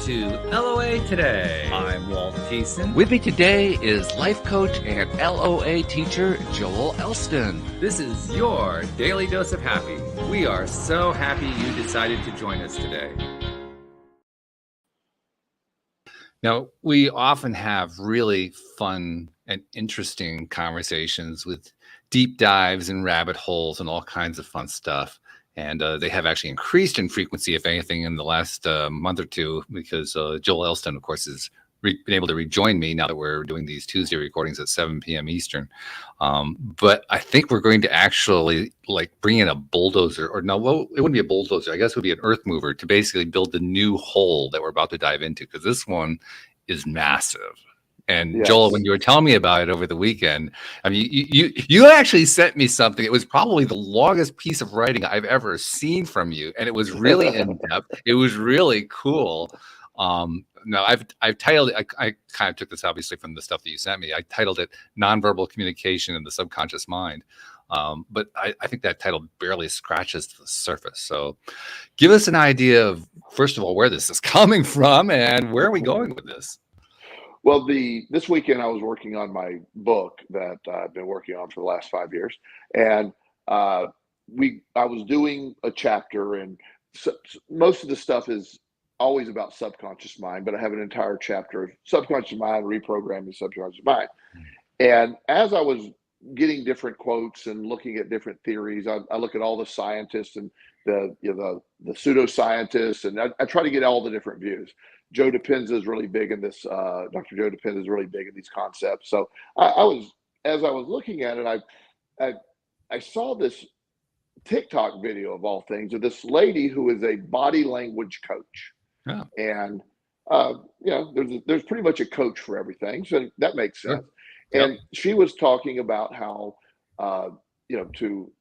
to LOA Today. I'm Walt Thiessen. With me today is life coach and LOA teacher Joel Elston. This is your daily dose of happy. We are so happy you decided to join us today. Now, we often have really fun and interesting conversations with deep dives and rabbit holes and all kinds of fun stuff. And they have actually increased in frequency, if anything, in the last month or two, because Joel Elston, of course, has been able to rejoin me now that we're doing these Tuesday recordings at 7 p.m. Eastern. But I think we're going to actually bring in a bulldozer, or no, well, it wouldn't be a bulldozer. I guess it would be an earth mover to basically build the new hole that we're about to dive into, because this one is massive. And yes. Joel, when you were telling me about it over the weekend, I mean, you actually sent me something. It was probably the longest piece of writing I've ever seen from you, and it was really in depth. It was really cool. Now I've titled it. I kind of took this obviously from the stuff that you sent me. I titled it "Nonverbal Communication in the Subconscious Mind," but I think that title barely scratches the surface. So, give us an idea of, first of all, where this is coming from and where are we going with this. Well, this weekend I was working on my book that I've been working on for the last 5 years, and I was doing a chapter, and most of the stuff is always about subconscious mind, but I have an entire chapter of subconscious mind, reprogramming subconscious mind. And as I was getting different quotes and looking at different theories, I look at all the scientists and the pseudoscientists, and I try to get all the different views. Joe Dispenza is really big in this. Dr. Joe Dispenza is really big in these concepts. So as I was looking at it, I saw this TikTok video of all things of this lady who is a body language coach. Oh. And there's pretty much a coach for everything, so that makes sense. Sure. And she was talking about how and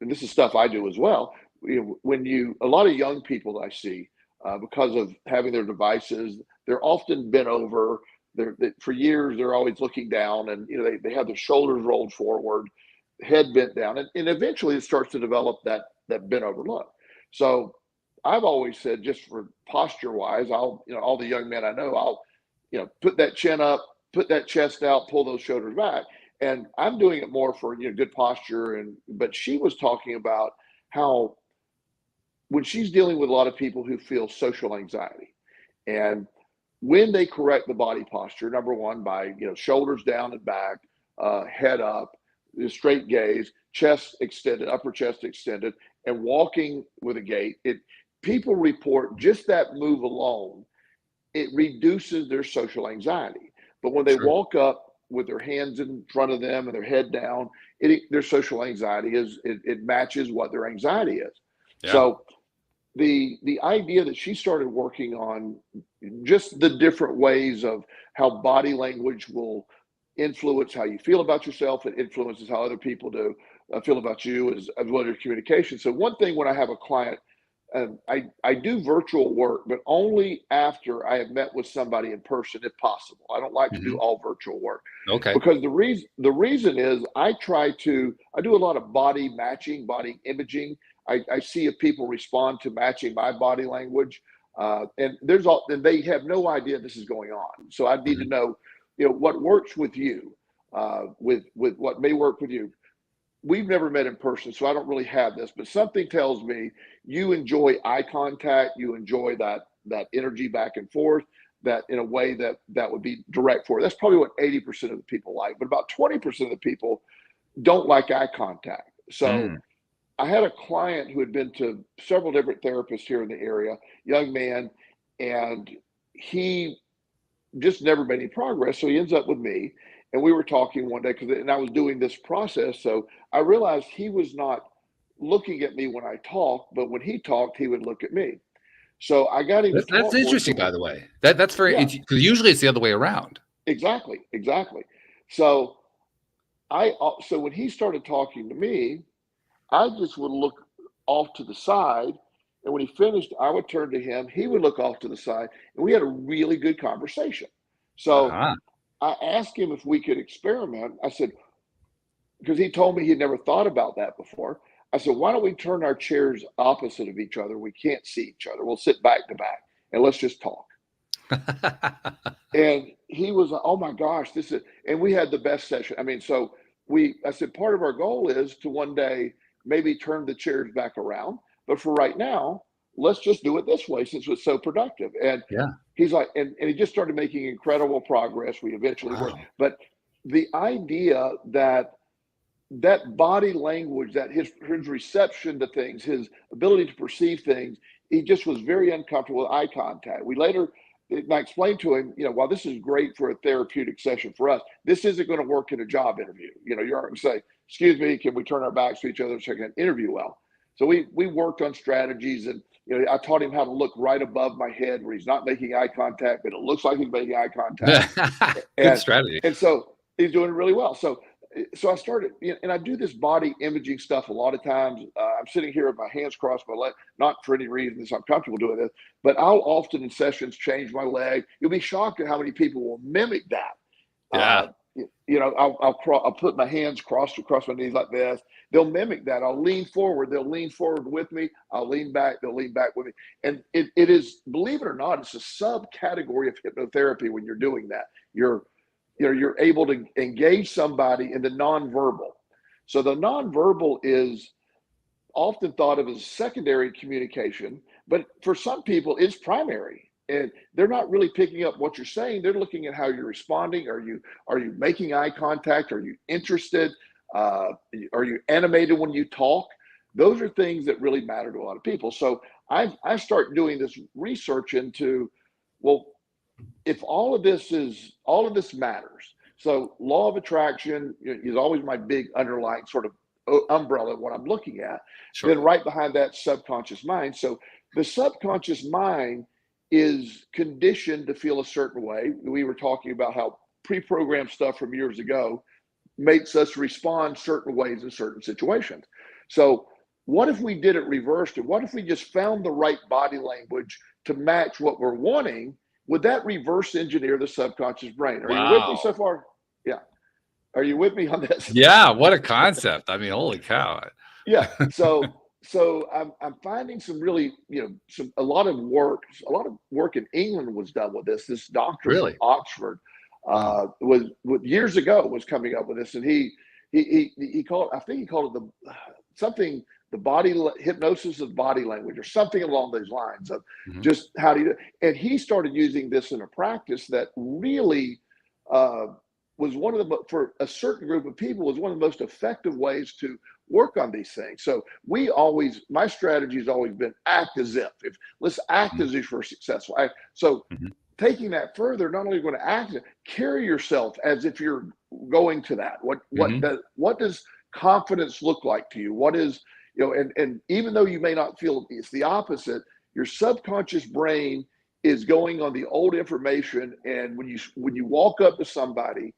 this is stuff I do as well. When a lot of young people that I see, because of having their devices, they're often bent over. For years, they're always looking down, and they have their shoulders rolled forward, head bent down, and eventually it starts to develop that bent over look. So I've always said, just for posture wise, all the young men I know, I'll put that chin up, put that chest out, pull those shoulders back, and I'm doing it more for good posture. But she was talking about how when she's dealing with a lot of people who feel social anxiety, and when they correct the body posture, number one, by shoulders down and back, head up, straight gaze, chest extended, upper chest extended, and walking with a gait, people report just that move alone, it reduces their social anxiety. But when they walk up with their hands in front of them and their head down, their social anxiety it matches what their anxiety is. Yeah. So the idea that she started working on just the different ways of how body language will influence how you feel about yourself, it influences how other people feel about you as well as your communication. So one thing when I have a client, I do virtual work, but only after I have met with somebody in person, if possible. I don't like to do all virtual work. Okay. Because the reason is I do a lot of body matching, body imaging. I see if people respond to matching my body language, and they have no idea this is going on. So I need to know, what works with you, with what may work with you. We've never met in person, so I don't really have this, but something tells me you enjoy eye contact, you enjoy that energy back and forth, that in a way that would be direct for. That's probably what 80% of the people like, but about 20% of the people don't like eye contact. So I had a client who had been to several different therapists here in the area, young man, and he just never made any progress. So he ends up with me. And we were talking one day and I was doing this process. So I realized he was not looking at me when I talked, but when he talked, he would look at me. So I got him. That's interesting, by the way. That's very, because usually it's the other way around. Exactly. So so when he started talking to me, I just would look off to the side. And when he finished, I would turn to him. He would look off to the side, and we had a really good conversation. So I asked him if we could experiment. I said, because he told me he'd never thought about that before. I said, why don't we turn our chairs opposite of each other? We can't see each other. We'll sit back to back and let's just talk. And he was like, oh my gosh, this is, and we had the best session. I mean, so I said, part of our goal is to one day maybe turn the chairs back around. But for right now, let's just do it this way since it's so productive. And Yeah. he's like, and he just started making incredible progress. We eventually were, Wow. but the idea that body language, that his reception to things, his ability to perceive things, he just was very uncomfortable with eye contact. We later, and I explained to him, while this is great for a therapeutic session for us, this isn't going to work in a job interview. You're going to say, excuse me, can we turn our backs to each other so I can interview well? So we worked on strategies, and I taught him how to look right above my head where he's not making eye contact, but it looks like he's making eye contact. Good strategy. And so he's doing really well. So I started, and I do this body imaging stuff a lot of times. I'm sitting here with my hands crossed, my leg, not for any reason, so I'm comfortable doing this, but I'll often in sessions change my leg. You'll be shocked at how many people will mimic that. Yeah. I'll put my hands crossed across my knees like this. They'll mimic that. I'll lean forward. They'll lean forward with me. I'll lean back. They'll lean back with me. And it is, believe it or not, it's a subcategory of hypnotherapy when you're doing that. You're able to engage somebody in the nonverbal. So the nonverbal is often thought of as secondary communication, but for some people it's primary. And they're not really picking up what you're saying. They're looking at how you're responding. Are you making eye contact? Are you interested? Are you animated when you talk? Those are things that really matter to a lot of people. So I start doing this research into, well, if all of this matters. So law of attraction is always my big underlying sort of umbrella of what I'm looking at. Sure. Then right behind that, subconscious mind. So the subconscious mind is conditioned to feel a certain way. We were talking about how pre-programmed stuff from years ago makes us respond certain ways in certain situations. So what if we did it reversed? And what if we just found the right body language to match what we're wanting? Would that reverse engineer the subconscious brain? Are you with me so far? Yeah. Are you with me on this? Yeah. What a concept. I mean, holy cow. Yeah. So I'm finding some really, a lot of work in England was done with this. This doctor Really? from Oxford was years ago was coming up with this, and he called, I think he called it the body hypnosis of body language or something along those lines of just how do you, and he started using this in a practice that really was one of the, for a certain group of people, was one of the most effective ways to work on these things. So my strategy has always been act as if let's act as if we're successful. Taking that further, not only going to act, carry yourself as if you're going to that. What does confidence look like to you? What is, and even though you may not feel it's the opposite, your subconscious brain is going on the old information. And when you walk up to somebody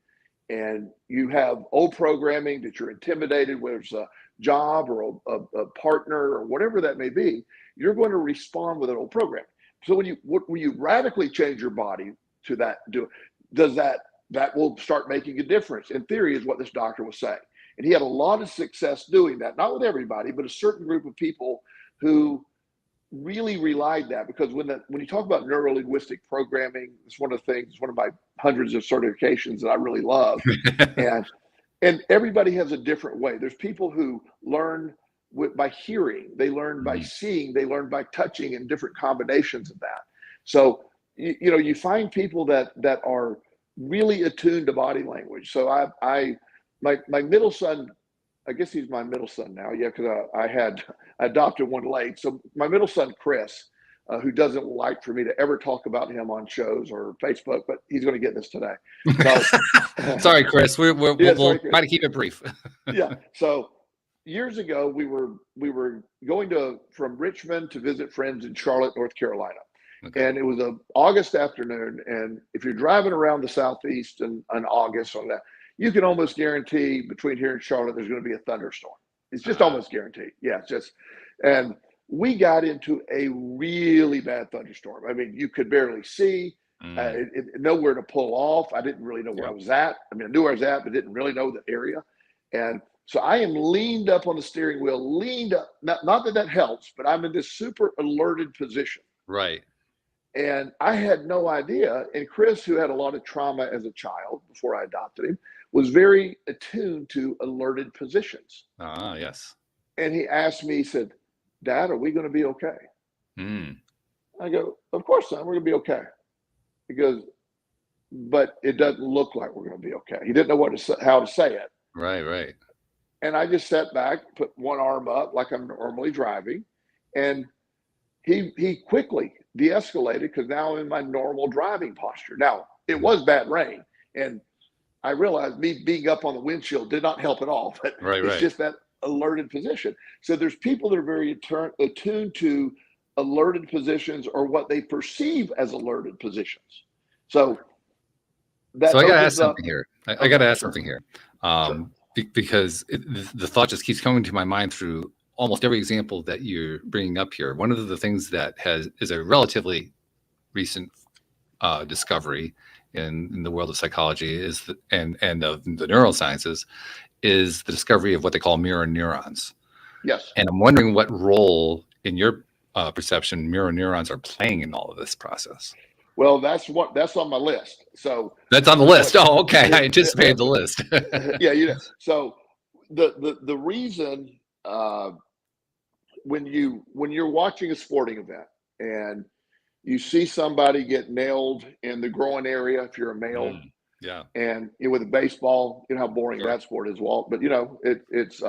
and you have old programming that you're intimidated, whether it's a job or a partner or whatever that may be, you're going to respond with an old program. So when you radically change your body to that, that will start making a difference. In theory, is what this doctor was saying. And he had a lot of success doing that, not with everybody, but a certain group of people who really relied that, because when you talk about neuro-linguistic programming, it's one of the things, it's one of my hundreds of certifications that I really love. and everybody has a different way. There's people who learn by hearing, they learn by seeing, they learn by touching, and different combinations of that. So you find people that are really attuned to body language. So my middle son, I guess he's my middle son now. Yeah, because I adopted one late. So my middle son, Chris, who doesn't like for me to ever talk about him on shows or Facebook, but he's going to get this today. So, sorry, Chris. We'll try to keep it brief. Yeah. So years ago, we were going from Richmond to visit friends in Charlotte, North Carolina. Okay. And it was an August afternoon. And if you're driving around the Southeast in August on that, you can almost guarantee between here and Charlotte, there's going to be a thunderstorm. It's just almost guaranteed. Yeah, and we got into a really bad thunderstorm. I mean, you could barely see, nowhere to pull off. I didn't really know where I was at. I mean, I knew where I was at, but didn't really know the area. And so I am leaned up on the steering wheel, leaned up. Not that helps, but I'm in this super alerted position. Right. And I had no idea. And Chris, who had a lot of trauma as a child before I adopted him, was very attuned to alerted positions. Ah, yes. And he asked me, he said, Dad, are we going to be okay? Mm. I go, of course, son, we're going to be okay. He goes, but it doesn't look like we're going to be okay. He didn't know how to say it. Right. And I just sat back, put one arm up like I'm normally driving. And he quickly de-escalated because now I'm in my normal driving posture. Now, it was bad rain. And I realized me being up on the windshield did not help at all. But it's just that alerted position. So there's people that are very attuned to alerted positions or what they perceive as alerted positions. So I got to ask something here. I got to ask something here. Because the thought just keeps coming to my mind through almost every example that you're bringing up here. One of the things that is a relatively recent discovery in the world of psychology and of the neurosciences is the discovery of what they call mirror neurons. Yes. And I'm wondering what role in your perception mirror neurons are playing in all of this process. Well, that's on my list. So that's on the list. Oh, okay. I anticipated the list. Yeah. So the reason when you're watching a sporting event and you see somebody get nailed in the groin area, if you're a male, yeah, and with a baseball, you know how boring that sport is, Walt. But it's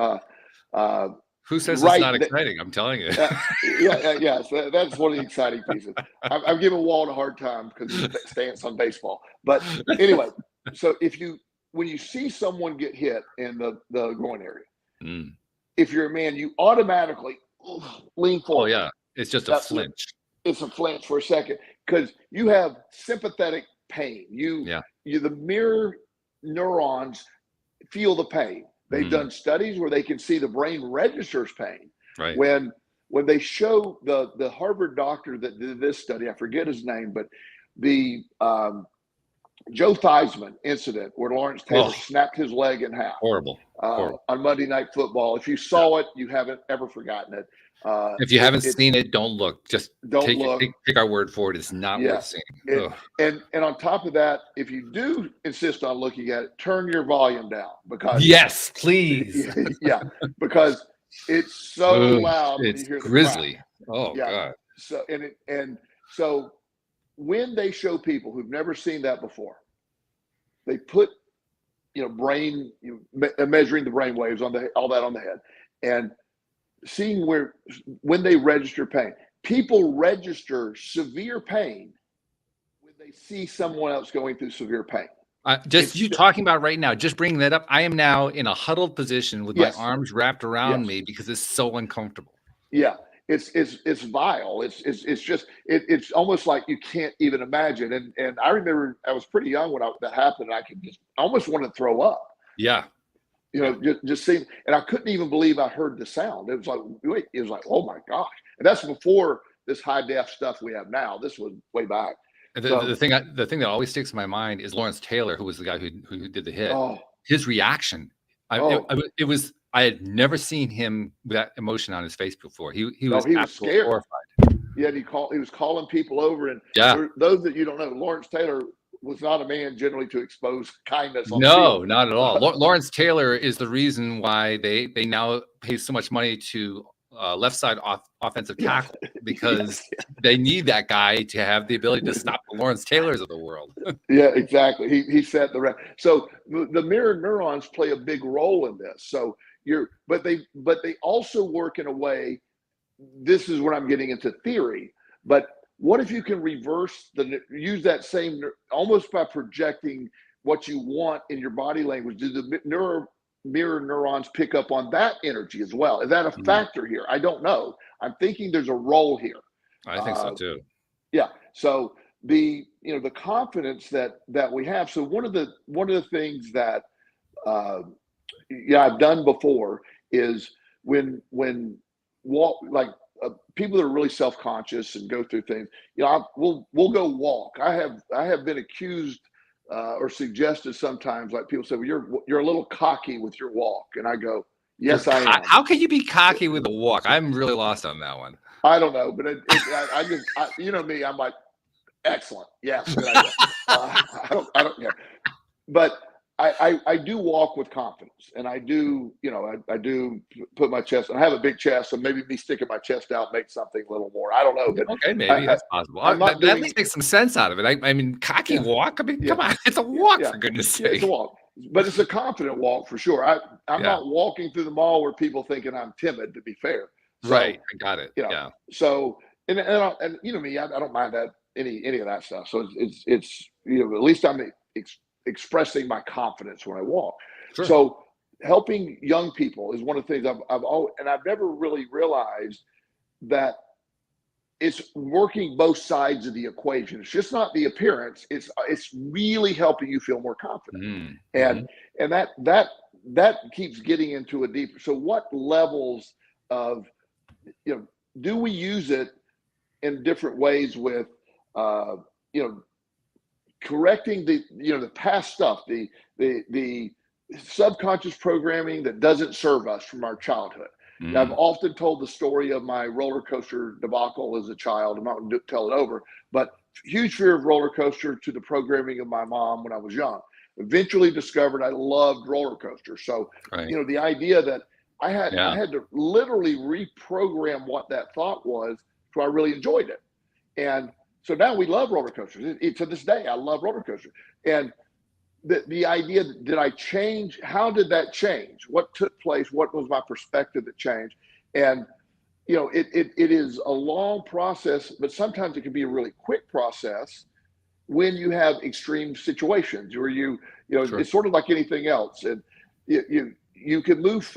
who says it's not exciting? I'm telling you. Yeah. So that's one of the exciting pieces. I'm giving Walt a hard time because his stance on baseball. But anyway, so when you see someone get hit in the groin area, if you're a man, you automatically lean forward. Oh yeah, it's just a flinch. It's a flinch for a second because you have sympathetic pain. The mirror neurons feel the pain. They've done studies where they can see the brain registers pain. Right. When they show the Harvard doctor that did this study, I forget his name, but the Joe Theismann incident where Lawrence Taylor snapped his leg in half. Horrible. On Monday Night Football. If you saw it, you haven't ever forgotten it. If you haven't seen it, don't look. Just don't look. Take our word for it. It's not worth seeing. And on top of that, if you do insist on looking at it, turn your volume down because yes, please. Yeah, because it's so loud when you hear the grisly. crack. Oh God. So so when they show people who've never seen that before, they put brain measuring the brain waves all that on the head and seeing when they register pain. People register severe pain when they see someone else going through severe pain. You talking about right now, just bringing that up. I am now in a huddled position with my arms wrapped around me because it's so uncomfortable. Yeah, it's vile. It's almost like you can't even imagine. And I remember I was pretty young when that happened. And I could almost want to throw up. Yeah. Just seeing, and I couldn't even believe I heard the sound. It was like, oh my gosh. And that's before this high def stuff we have now. This was way back. The thing that always sticks in my mind is Lawrence Taylor, who was the guy who did the hit. His reaction. I had never seen him with that emotion on his face before. He was scared, horrified. Yeah, he was calling people over, and for those that you don't know, Lawrence Taylor was not a man generally to expose kindness. No, not at all. Lawrence Taylor is the reason why they now pay so much money to left side offensive tackle because they need that guy to have the ability to stop the Lawrence Taylors of the world. Yeah, exactly. He set the record. So the mirror neurons play a big role in this. So but they also work in a way. This is what I'm getting into theory, but what if you can use that same, almost by projecting what you want in your body language? Do the mirror neurons pick up on that energy as well? Is that a factor here? I don't know. I'm thinking there's a role here. I think so too. Yeah. So the confidence that we have. So one of the things that I've done before is when people that are really self-conscious and go through things, we'll go walk. I have been accused or suggested sometimes, like people say, well, you're a little cocky with your walk, and I go, yes, I am. How can you be cocky with a walk? I'm really lost on that one. I don't know, but I just me, I'm like, Excellent. Yes, good idea. I don't, yeah. But I do walk with confidence, and I do, I do put my chest. I have a big chest, so maybe me sticking my chest out makes something a little more. I don't know, but Okay, maybe that's possible. I'm not That at doing. least makes some sense out of it. I mean, cocky Yeah, walk. I mean, yeah, come on, it's a walk yeah, for goodness yeah. It's a sake. walk, but it's a confident walk for sure. I'm Yeah, not walking through the mall where people thinking I'm timid. To be fair, so right. I got it. you know, Yeah, so and me, I don't mind that any of that stuff. So it's at least I'm expressing my confidence when I walk. sure. So helping young people is one of the things I've always, and I've never really realized that it's working both sides of the equation. It's just not the appearance. It's really helping you feel more confident, and Mm-hmm. and that keeps getting into a deeper. So what levels of you know do we use it in different ways with uh, you know correcting the past stuff, the subconscious programming that doesn't serve us from our childhood. I've Mm. often told the story of my roller coaster debacle as a child. I'm not going to tell it over, but huge fear of roller coaster to the programming of my mom when I was young. Eventually discovered I loved roller coasters. So, Right. the idea that I Yeah. had to literally reprogram what that thought was, so I really enjoyed it. And so now we love roller coasters. To this day, I love roller coasters. And the idea, did I change? How did that change? What took place? What was my perspective that changed? And it is a long process, but sometimes it can be a really quick process when you have extreme situations where Sure. it's sort of like anything else, and you can move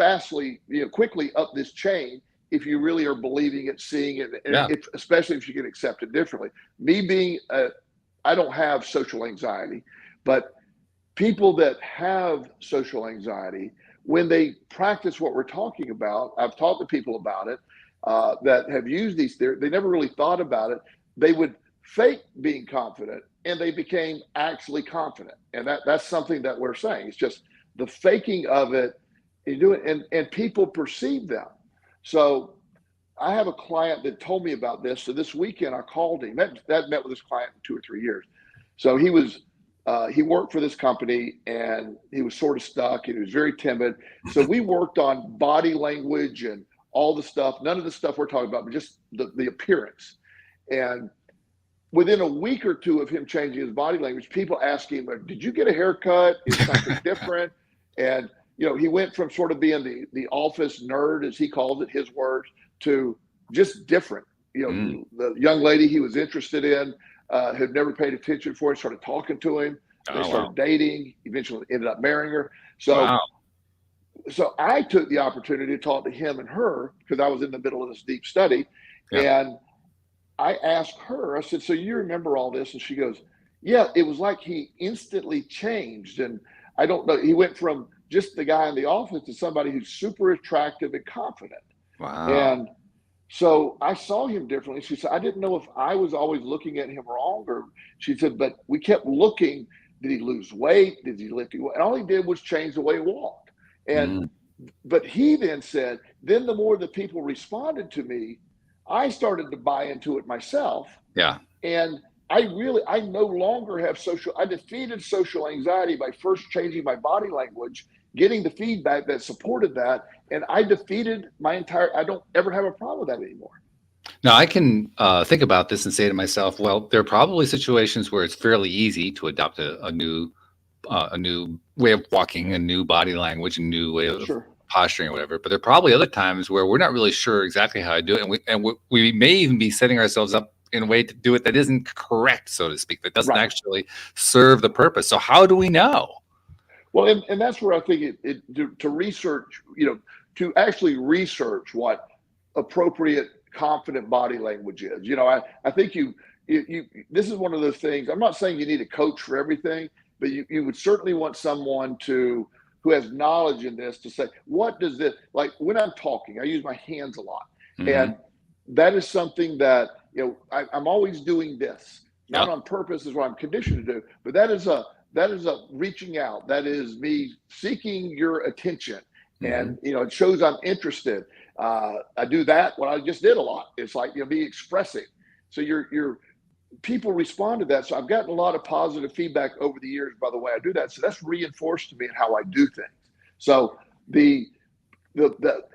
quickly up this chain if you really are believing it, seeing it, and Yeah. especially if you get accepted differently. Me being, I don't have social anxiety, but people that have social anxiety, when they practice what we're talking about, I've talked to people about it that have used these theories. They never really thought about it. They would fake being confident, and they became actually confident. And that's something that we're saying. It's just the faking of it. You do it, and people perceive them. So I have a client that told me about this. So this weekend I called him. That met with this client in 2 or 3 years. So he worked for this company, and he was sort of stuck, and he was very timid. So we worked on body language and all the stuff. None of the stuff we're talking about, but just the appearance. And within a week or two of him changing his body language, people ask him, "Did you get a haircut? Is something different?" And he went from sort of being the office nerd, as he calls it, his words, to just different. The young lady he was interested in had never paid attention for him, started talking to him. They Oh, started wow. dating, eventually ended up marrying her. Wow. So I took the opportunity to talk to him and her because I was in the middle of this deep study. Yeah. And I asked her, I said, "So you remember all this?" And she goes, "Yeah, it was like he instantly changed. And I don't know, he went from just the guy in the office to somebody who's super attractive and confident." Wow. And so I saw him differently. She said, "I didn't know if I was always looking at him wrong." Or she said, "But we kept looking. Did he lose weight? Did he lift? And all he did was change the way he walked." And Mm. but he then said, then the more the people responded to me, I started to buy into it myself. Yeah. And I no longer have I defeated social anxiety by first changing my body language, getting the feedback that supported that. And I defeated I don't ever have a problem with that anymore. Now I can think about this and say to myself, well, there are probably situations where it's fairly easy to adopt a new way of walking, a new body language, a new way of Sure. posturing or whatever. But there are probably other times where we're not really sure exactly how to do it, and we may even be setting ourselves up in a way to do it that isn't correct, so to speak, that doesn't Right. actually serve the purpose. So how do we know? Well, and that's where I think to research, to actually research what appropriate confident body language is. I think you this is one of those things. I'm not saying you need a coach for everything, but you would certainly want someone who has knowledge in this to say, what does this, like when I'm talking, I use my hands a lot. Mm-hmm. And that is something that, I'm always doing this, not Yeah. on purpose is what I'm conditioned to do, but that is a reaching out. That is me seeking your attention. Mm-hmm. And, it shows I'm interested. I do that, what I just did a lot. It's like, be expressing. So people respond to that. So I've gotten a lot of positive feedback over the years by the way I do that. So that's reinforced to me in how I do things. So the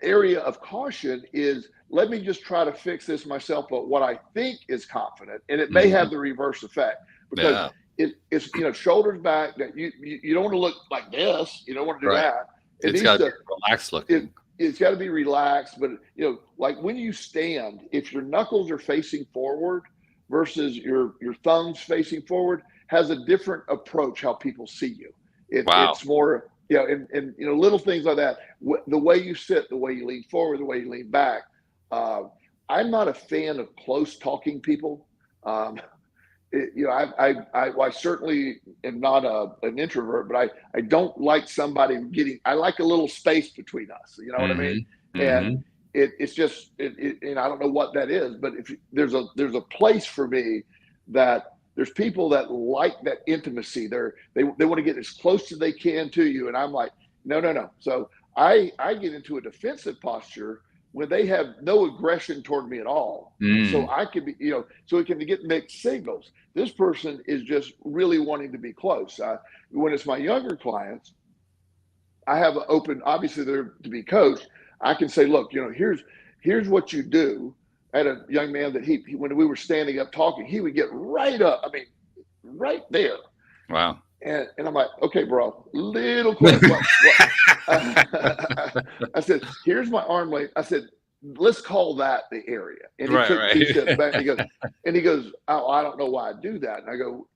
area of caution is, let me just try to fix this myself, but what I think is confident, and it may have the reverse effect, because it's shoulders back. That you don't want to look like this. You don't want to do that. It's got to be relaxed looking. It's got to be relaxed, but like when you stand, if your knuckles are facing forward versus your thumbs facing forward, has a different approach how people see you. It's more, and little things like that. The way you sit, the way you lean forward, the way you lean back. I'm not a fan of close talking people. I certainly am not an introvert, but I don't like somebody I like a little space between us. You know what I mean? And it's just, and I don't know what that is, but if there's a place for me that there's people that like that intimacy. They want to get as close as they can to you. And I'm like, no. So I get into a defensive posture when they have no aggression toward me at all. So I could be, so it can get mixed signals. This person is just really wanting to be close. When it's my younger clients, I have an open, obviously they're to be coached. I can say, look, here's what you do. I had a young man that he when we were standing up talking, he would get right up. I mean, right there. Wow. And I'm like, okay, bro, little close. I said, here's my arm length. I said, let's call that the area. And he took 2 steps back. And he goes, oh, I don't know why I do that. And I go,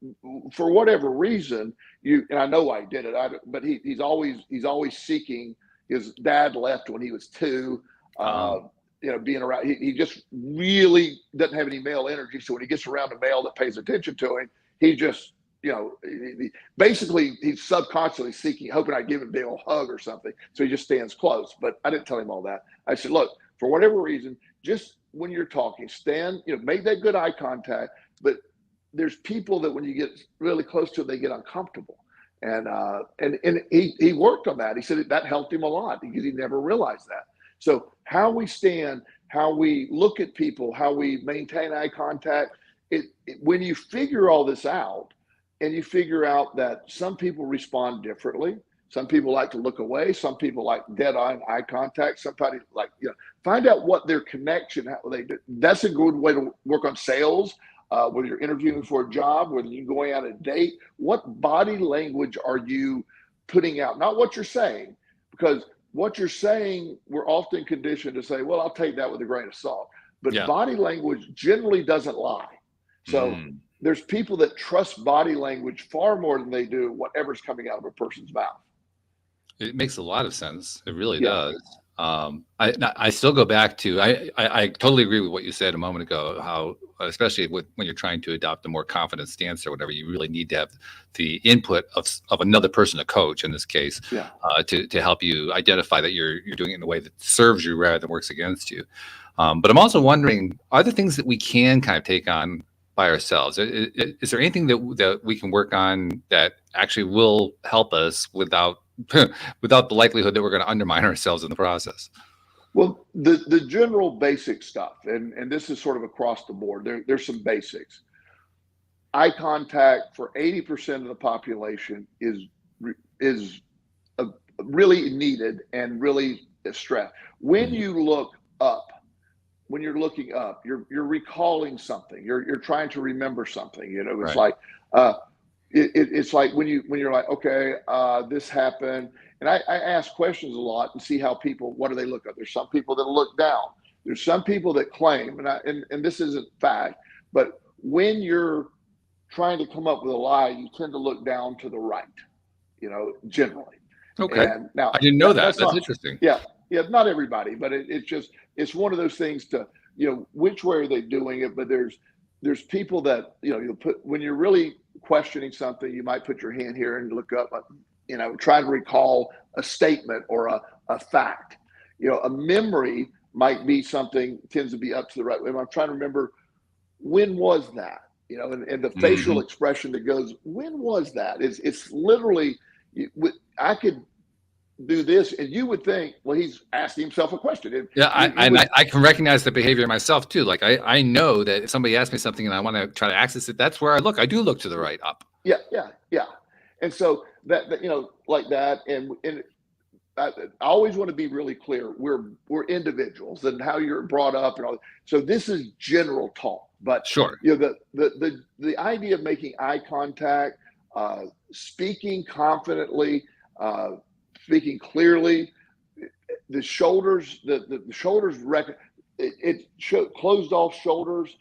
for whatever reason, and I know why he did it. But he's always seeking. His dad left when he was 2. Being around, he just really doesn't have any male energy. So when he gets around a male that pays attention to him, he just, basically he's subconsciously seeking, hoping I give him a big old hug or something. So he just stands close. But I didn't tell him all that. I said, look, for whatever reason, just when you're talking, stand, make that good eye contact. But there's people that when you get really close to them, they get uncomfortable. And he worked on that. He said that helped him a lot because he never realized that. So how we stand, how we look at people, how we maintain eye contact, when you figure all this out, and you figure out that some people respond differently. Some people like to look away. Some people like dead-on eye contact. Somebody like, find out what their connection, how they do. That's a good way to work on sales, whether you're interviewing for a job, whether you're going on a date. What body language are you putting out? Not what you're saying, because what you're saying, we're often conditioned to say, well, I'll take that with a grain of salt. But body language generally doesn't lie. So there's people that trust body language far more than they do whatever's coming out of a person's mouth. It makes a lot of sense. It really does. I still go back to, I totally agree with what you said a moment ago, how, especially when you're trying to adopt a more confident stance or whatever, you really need to have the input of another person, a coach in this case, to help you identify that you're doing it in a way that serves you rather than works against you. But I'm also wondering, are there things that we can kind of take on by ourselves? Is there anything that we can work on that actually will help us without the likelihood that we're going to undermine ourselves in the process? Well, the general basic stuff, and this is sort of across the board. There's some basics. Eye contact for 80% of the population is really needed and really stressed. When you look up, when you're looking up, you're recalling something. You're trying to remember something. It's like it's like when you're like, okay, this happened. And I ask questions a lot and see how people, what do they look up? There's some people that look down. There's some people that claim, and this isn't fact, but when you're trying to come up with a lie, you tend to look down to the right, generally. Okay. And now, I didn't know that. That's interesting. Yeah, not everybody, but it's one of those things to, which way are they doing it? But there's people that, you'll put, when you're really questioning something, you might put your hand here and look up, try to recall a statement or a fact. A memory might be something, tends to be up to the right. I'm trying to remember, when was that? And the facial expression that goes, when was that? It's literally, do this, and you would think, well, he's asking himself a question. Yeah, I can recognize the behavior myself too. Like I know that if somebody asks me something and I want to try to access it, that's where I look. I do look to the right up. Yeah. And so that like that, and I always want to be really clear. We're individuals, and how you're brought up and all. So this is general talk, but sure, the idea of making eye contact, speaking confidently, speaking clearly, the shoulders, the shoulders closed off shoulders.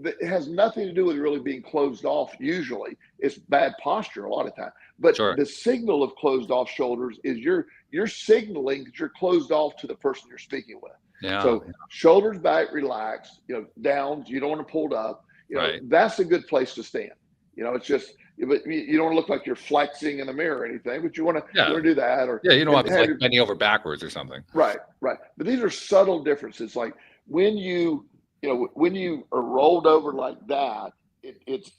It has nothing to do with really being closed off. Usually it's bad posture a lot of time, but sure. The signal of closed off shoulders is you're signaling that you're closed off to the person you're speaking with. Yeah. So shoulders back, relaxed, downs, you don't want to pull up, right. That's a good place to stand. It's just, but you don't want to look like you're flexing in the mirror or anything, but you want to do that. Or you don't want to be like bending over backwards or something. Right. But these are subtle differences. Like when you are rolled over like that, it's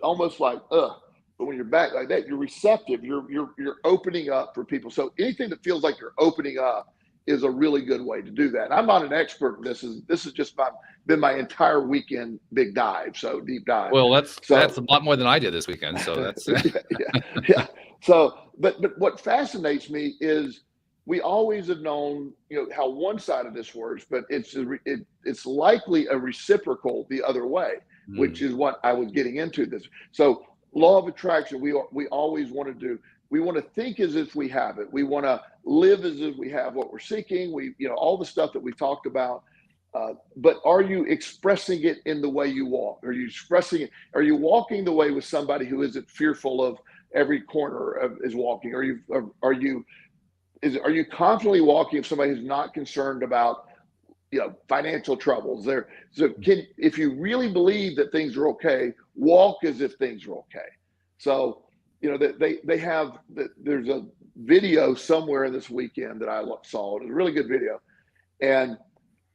almost like but when you're back like that, you're receptive. You're opening up for people. So anything that feels like you're opening up is a really good way to do that. I'm not an expert in this. This is just been my entire weekend deep dive. Well, that's a lot more than I did this weekend. So that's yeah. So, but what fascinates me is we always have known, how one side of this works, but it's likely a reciprocal the other way, which is what I was getting into this. So law of attraction, we always want to do. We want to think as if we have it. We want to live as if we have what we're seeking. All the stuff that we talked about. But are you expressing it in the way you walk? Are you expressing it? Are you walking the way with somebody who isn't fearful of every corner is walking? Are you confidently walking with somebody who's not concerned about financial troubles? If you really believe that things are okay, walk as if things are okay. So they have there's a video somewhere this weekend that I saw. It was a really good video, and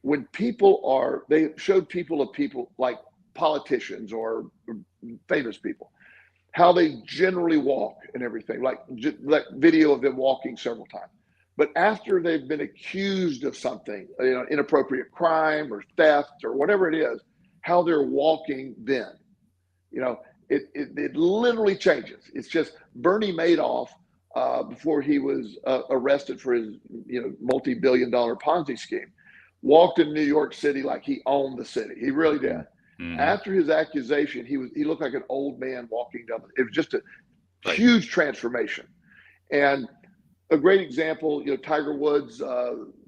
when they showed people like politicians or famous people, how they generally walk and everything, like video of them walking several times. But after they've been accused of something, inappropriate crime or theft or whatever it is, how they're walking then, it literally changes. It's just Bernie Madoff, before he was arrested for his multi-billion-dollar Ponzi scheme, walked in New York City like he owned the city. He really did. Mm-hmm. After his accusation, he looked like an old man walking down. It was just a huge transformation. And a great example, Tiger Woods,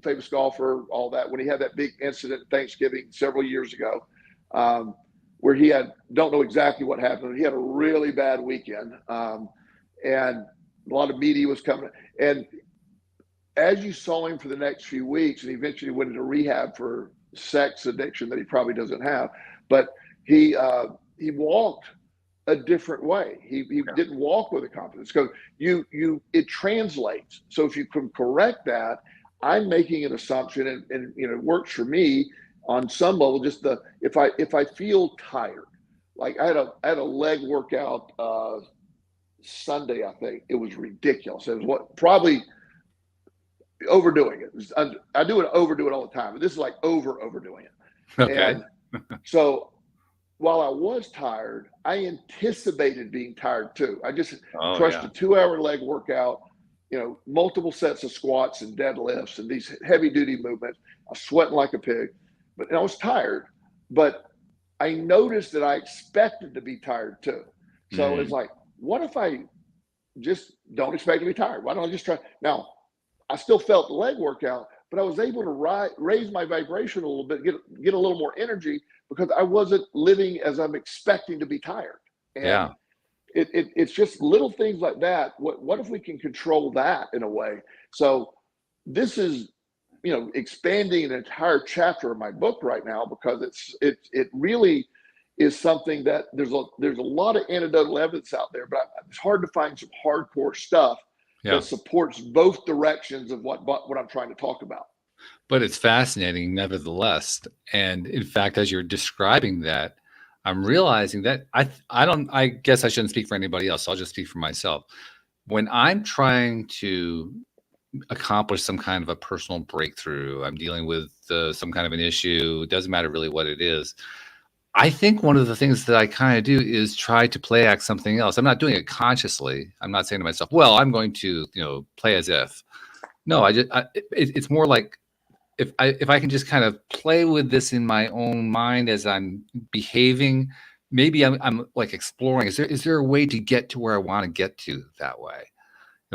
famous golfer, all that, when he had that big incident at Thanksgiving several years ago, where he don't know exactly what happened. He had a really bad weekend, and a lot of media was coming. And as you saw him for the next few weeks, and eventually went into rehab for sex addiction that he probably doesn't have, but he walked a different way. He didn't walk with a confidence. So it translates. So if you can correct that, I'm making an assumption, and it works for me on some level. Just if I feel tired, like I had a leg workout Sunday, I think it was ridiculous. It was probably overdoing it. I overdo it all the time, but this is like overdoing it. Okay. And so while I was tired, I anticipated being tired too. I just crushed a 2-hour leg workout, multiple sets of squats and deadlifts and these heavy duty movements. I was sweating like a pig, but I was tired. But I noticed that I expected to be tired too. So it's like, what if I just don't expect to be tired? Why don't I just try? Now, I still felt the leg workout, but I was able to raise my vibration a little bit, get a little more energy, because I wasn't living as I'm expecting to be tired. And it's just little things like that. What if we can control that in a way? So this is, expanding an entire chapter of my book right now, because it really is something that there's a lot of anecdotal evidence out there, but it's hard to find some hardcore stuff that supports both directions of what I'm trying to talk about. But it's fascinating nevertheless. And in fact, as you're describing that, I'm realizing that I guess I shouldn't speak for anybody else. I'll just speak for myself. when I'm trying to accomplish some kind of a personal breakthrough, I'm dealing with some kind of an issue, it doesn't matter really what it is. I think one of the things that I kind of do is try to play act something else. I'm not doing it consciously. I'm not saying to myself, well, I'm going to, play as if. No, it's more like if I can just kind of play with this in my own mind as I'm behaving, maybe I'm like exploring. Is there a way to get to where I want to get to that way?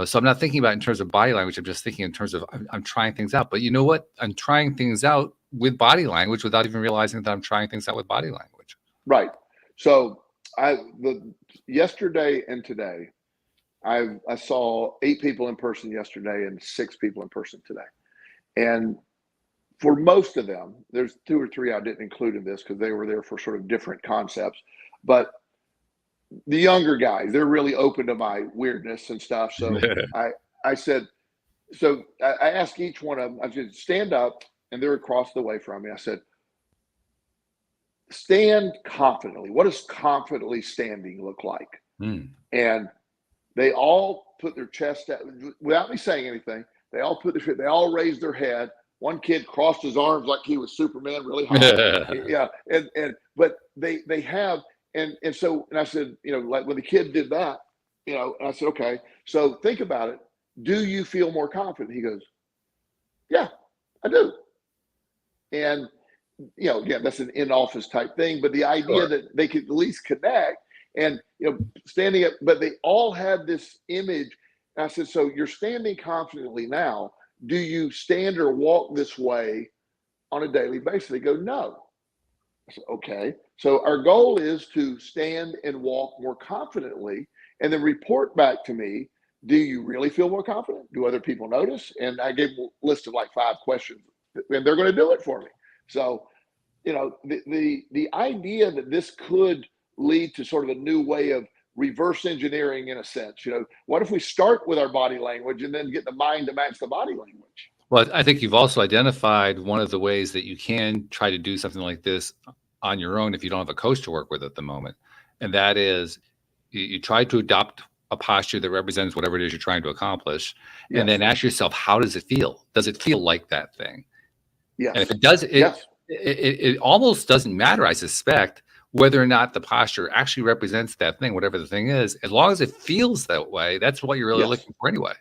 So I'm not thinking about it in terms of body language. I'm just thinking in terms of I'm trying things out. But you know what? I'm trying things out with body language without even realizing that I'm trying things out with body language. Right. So yesterday and today, I saw 8 people in person yesterday and 6 people in person today. And for most of them, there's 2 or 3 I didn't include in this because they were there for sort of different concepts. But the younger guys, they're really open to my weirdness and stuff. So I said, so I asked each one of them, I said, stand up, and they're across the way from me. I said, stand confidently. What does confidently standing look like? And they all put their chest out without me saying anything. They all raised their head. One kid crossed his arms like he was Superman, really high. Yeah, but they have, and so I said, like when the kid did that, and I said, okay, so think about it. Do you feel more confident? He goes, yeah, I do. And again, that's an in-office type thing, but the idea that they could at least connect and standing up, but they all had this image. And I said, so you're standing confidently now. Do you stand or walk this way on a daily basis? They go, no. I said, okay. So our goal is to stand and walk more confidently and then report back to me. Do you really feel more confident? Do other people notice? And I gave a list of like 5 questions, and they're going to do it for me. So, the idea that this could lead to sort of a new way of reverse engineering in a sense, what if we start with our body language and then get the mind to match the body language? Well, I think you've also identified one of the ways that you can try to do something like this on your own if you don't have a coach to work with at the moment. And that is you try to adopt a posture that represents whatever it is you're trying to accomplish. Yes. And then ask yourself, how does it feel? Does it feel like that thing? Yes. And if it does, yes. It almost doesn't matter, I suspect, whether or not the posture actually represents that thing, whatever the thing is. As long as it feels that way, that's what you're really looking for anyway.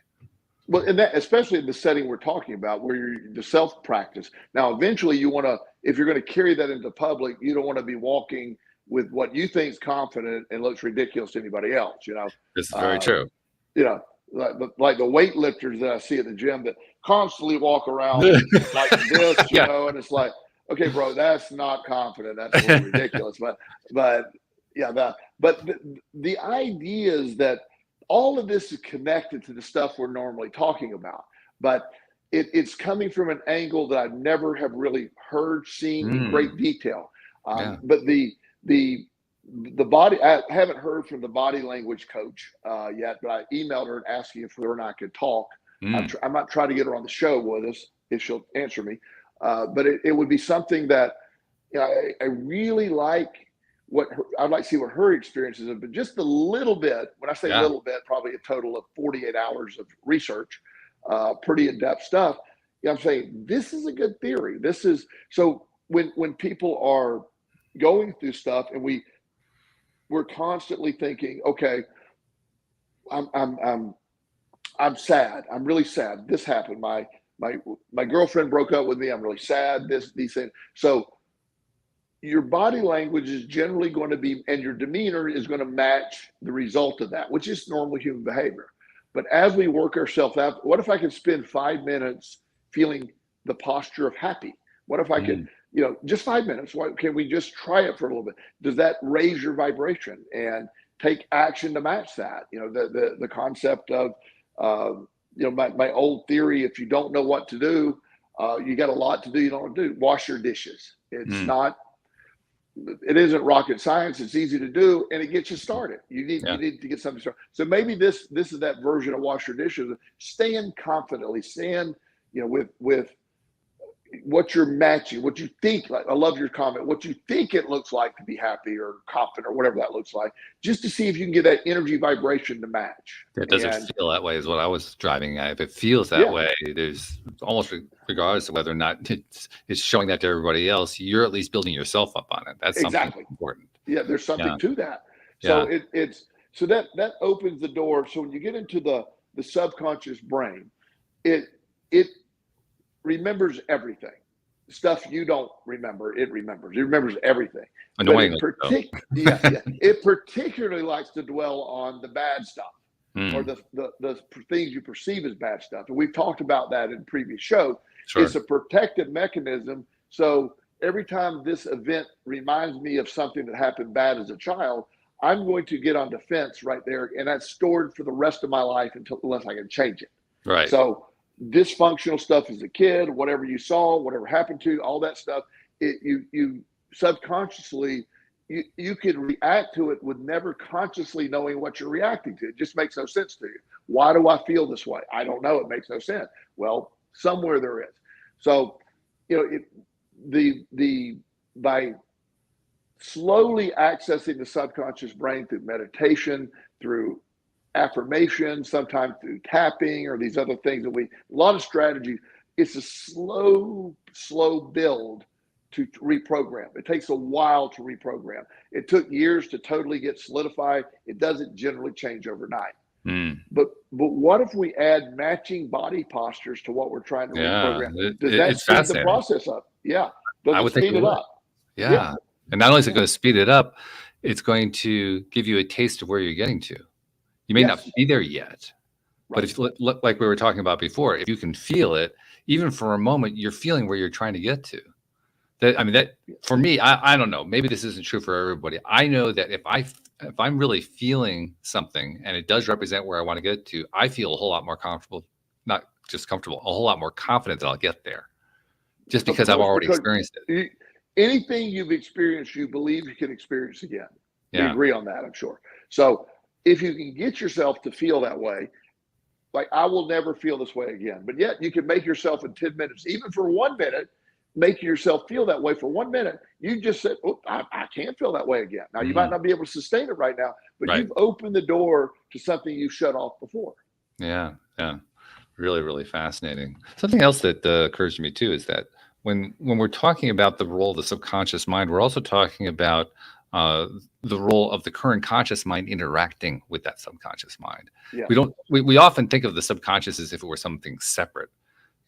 Well, and that, especially in the setting we're talking about, where you're the self-practice. Now, eventually you want to, if you're going to carry that into public, you don't want to be walking with what you think is confident and looks ridiculous to anybody else, This is very true. Like the weightlifters that I see at the gym that constantly walk around like this, and it's like, okay, bro, that's not confident. That's a little ridiculous. But the idea is that all of this is connected to the stuff we're normally talking about, but it's coming from an angle that I've never have really heard, seen in great detail. But the body, I haven't heard from the body language coach yet, but I emailed her and asking if her and I could talk. I might try to get her on the show with us if she'll answer me. But it would be something that I really like. I'd like to see what her experiences are, but just a little bit. When I say a little bit, probably a total of 48 hours of research, pretty in-depth stuff. I'm saying this is a good theory. This is so when people are going through stuff and we're constantly thinking, okay, I'm sad. I'm really sad. This happened. My girlfriend broke up with me. I'm really sad. These things. So your body language is generally going to be, and your demeanor is going to match the result of that, which is normal human behavior. But as we work ourselves out, what if I could spend 5 minutes feeling the posture of happy? What if I could, just 5 minutes? Can we just try it for a little bit? Does that raise your vibration? And take action to match that? The concept of, my old theory, if you don't know what to do, you got a lot to do you don't want to do. Wash your dishes. It isn't rocket science. It's easy to do, and it gets you started. You need to get something started. So maybe this is that version of wash your dishes. Stand confidently. Stand, with what you're matching, what you think, like I love your comment, what you think it looks like to be happy or confident or whatever that looks like, just to see if you can get that energy vibration to match. Does it feel that way is what I was driving at. If it feels that way, there's almost regardless of whether or not it's showing that to everybody else, you're at least building yourself up on it. That's something important. Yeah, there's something to that. So it's so that opens the door. So when you get into the subconscious brain, it remembers everything. Stuff you don't remember, it remembers. It remembers everything. Annoyingly, it particularly likes to dwell on the bad stuff or the things you perceive as bad stuff. And we've talked about that in previous shows. Sure. It's a protective mechanism. So every time this event reminds me of something that happened bad as a child, I'm going to get on defense right there, and that's stored for the rest of my life unless I can change it. Right. So dysfunctional stuff as a kid, whatever you saw, whatever happened to you, all that stuff, you subconsciously, you could react to it with never consciously knowing what you're reacting to. It just makes no sense to you. Why do I feel this way? I don't know. It makes no sense. Well, somewhere there is. So, by slowly accessing the subconscious brain through meditation, through affirmation, sometimes through tapping or these other things a lot of strategies. It's a slow build to reprogram. It takes a while to reprogram. It took years to totally get solidified. It doesn't generally change overnight. But what if we add matching body postures to what we're trying to reprogram? Does that speed the process up? Yeah. Does it speed it up? Yeah. And not only is it going to speed it up, it's going to give you a taste of where you're getting to. You may not be there yet, but if like we were talking about before, if you can feel it, even for a moment, you're feeling where you're trying to get to. That for me, I don't know. Maybe this isn't true for everybody. I know that if I'm really feeling something and it does represent where I want to get to, I feel a whole lot more comfortable, not just comfortable, a whole lot more confident that I'll get there, just because I've already experienced it. Anything you've experienced, you believe you can experience again. Yeah. We agree on that, I'm sure. So if you can get yourself to feel that way, like I will never feel this way again, but yet you can make yourself in 10 minutes, even for 1 minute, make yourself feel that way for 1 minute. You just said, oh, I can't feel that way again. Now, you might not be able to sustain it right now, but you've opened the door to something you shut off before. Yeah. Really, really fascinating. Something else that occurs to me too is that when we're talking about the role of the subconscious mind, we're also talking about the role of the current conscious mind interacting with that subconscious mind. Yeah. We often think of the subconscious as if it were something separate.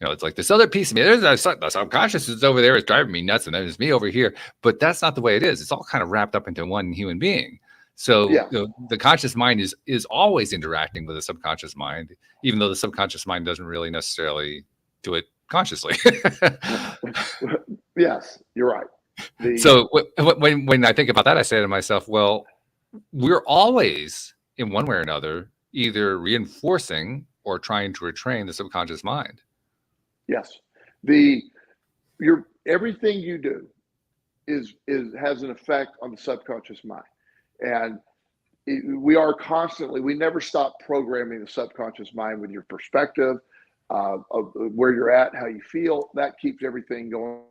It's like this other piece of me. There's the subconscious is over there. It's driving me nuts, and then there's me over here. But that's not the way it is. It's all kind of wrapped up into one human being. So the conscious mind is always interacting with the subconscious mind, even though the subconscious mind doesn't really necessarily do it consciously. Yes, you're right. So when I think about that, I say to myself, well, we're always, in one way or another, either reinforcing or trying to retrain the subconscious mind. Yes. Everything you do has an effect on the subconscious mind. And we never stop programming the subconscious mind with your perspective of where you're at, how you feel. That keeps everything going.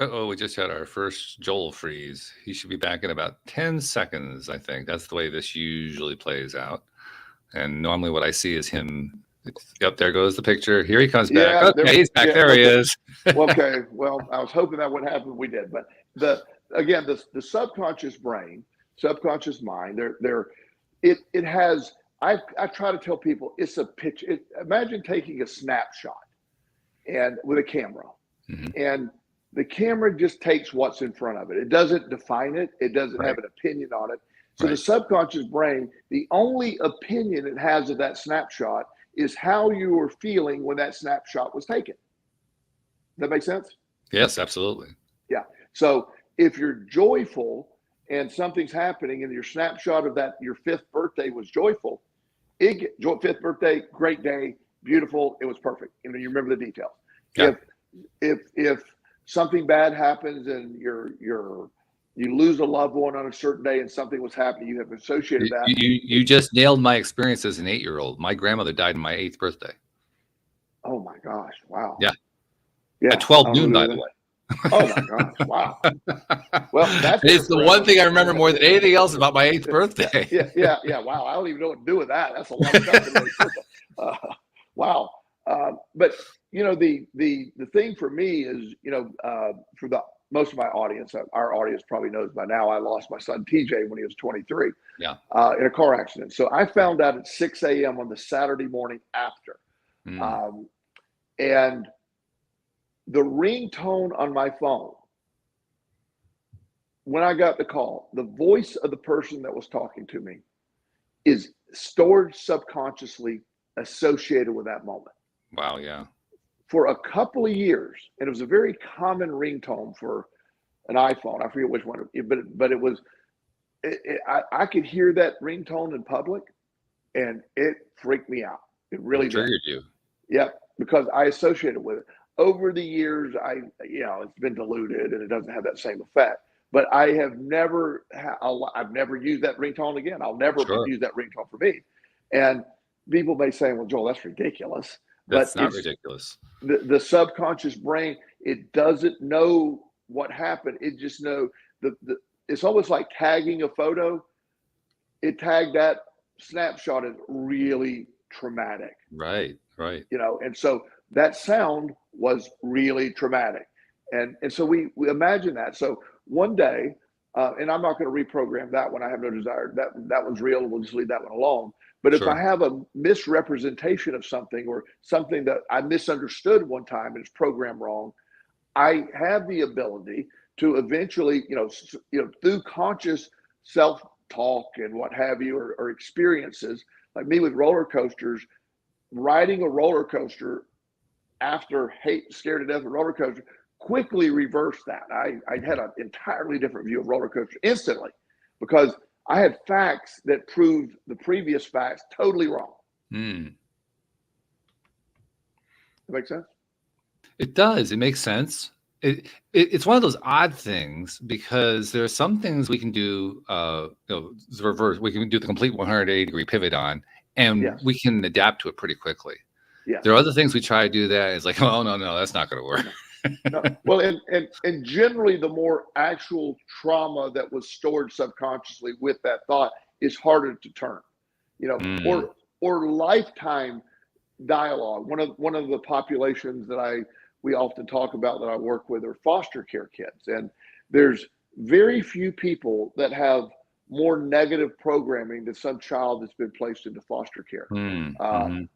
We just had our first Joel freeze. He should be back in about 10 seconds, I think. That's the way this usually plays out. And normally what I see is him. Yep, there goes the picture. Here he comes back. Okay, he's back. There he is. Okay, well, I was hoping that would happen. We did. But the subconscious brain, subconscious mind, it has, I try to tell people it's a picture. Imagine taking a snapshot and with a camera. And the camera just takes what's in front of it. It doesn't define it. It doesn't have an opinion on it. So the subconscious brain, the only opinion it has of that snapshot is how you were feeling when that snapshot was taken. Does that make sense? Yes, absolutely. Yeah. So if you're joyful and something's happening and your snapshot of that, your 5th birthday was joyful, 5th birthday, great day, beautiful, it was perfect. You remember the details. Yeah. If something bad happens and you lose a loved one on a certain day and something was happening, you have associated that. You just nailed my experience as an 8-year-old. My grandmother died on my 8th birthday. Oh my gosh! Wow. Yeah. Yeah. At 12 I don't noon, know by who the that. way. Oh my gosh! Wow. Well, that's It's the one thing I remember more than anything else about my 8th birthday. Yeah. Wow. I don't even know what to do with that. That's a lot of stuff. Wow. But the thing for me is, for the most of my audience, our audience probably knows by now, I lost my son TJ when he was 23 Yeah. in a car accident. So I found out at 6 a.m. on the Saturday morning after. Um, and the ringtone on my phone, when I got the call, the voice of the person that was talking to me is stored subconsciously associated with that moment. Wow. Yeah. For a couple of years, and it was a very common ringtone for an iPhone. I forget which one, but it was. I could hear that ringtone in public, and it freaked me out. It really It did. triggered you. Yep, because I associated with it. Over the years, it's been diluted and it doesn't have that same effect. But I have never, I've never used that ringtone again. I'll never Sure. use that ringtone for me. And people may say, "Well, Joel, that's ridiculous." But That's not ridiculous. The subconscious brain. It doesn't know what happened. It just know the. It's almost like tagging a photo. It tagged that snapshot as really traumatic. Right. And so that sound was really traumatic. And so we imagine that. So one day, and I'm not going to reprogram that one. I have no desire. That one's real. We'll just leave that one alone. But if Sure. I have a misrepresentation of something or something that I misunderstood one time and it's programmed wrong, I have the ability to eventually, through conscious self-talk and what have you, or experiences, like me with roller coasters, riding a roller coaster after scared to death of a roller coaster, quickly reversed that. I had an entirely different view of roller coaster instantly because I had facts that proved the previous facts totally wrong. That makes sense? It does. It makes sense. It's one of those odd things because there are some things we can do, reverse. We can do the complete 180-degree pivot on, and we can adapt to it pretty quickly. Yeah. There are other things we try to do that it's like, oh, no, that's not going to work. No. Well, and generally the more actual trauma that was stored subconsciously with that thought is harder to turn, or lifetime dialogue. One of the populations that we often talk about that I work with are foster care kids. And there's very few people that have more negative programming than some child that's been placed into foster care.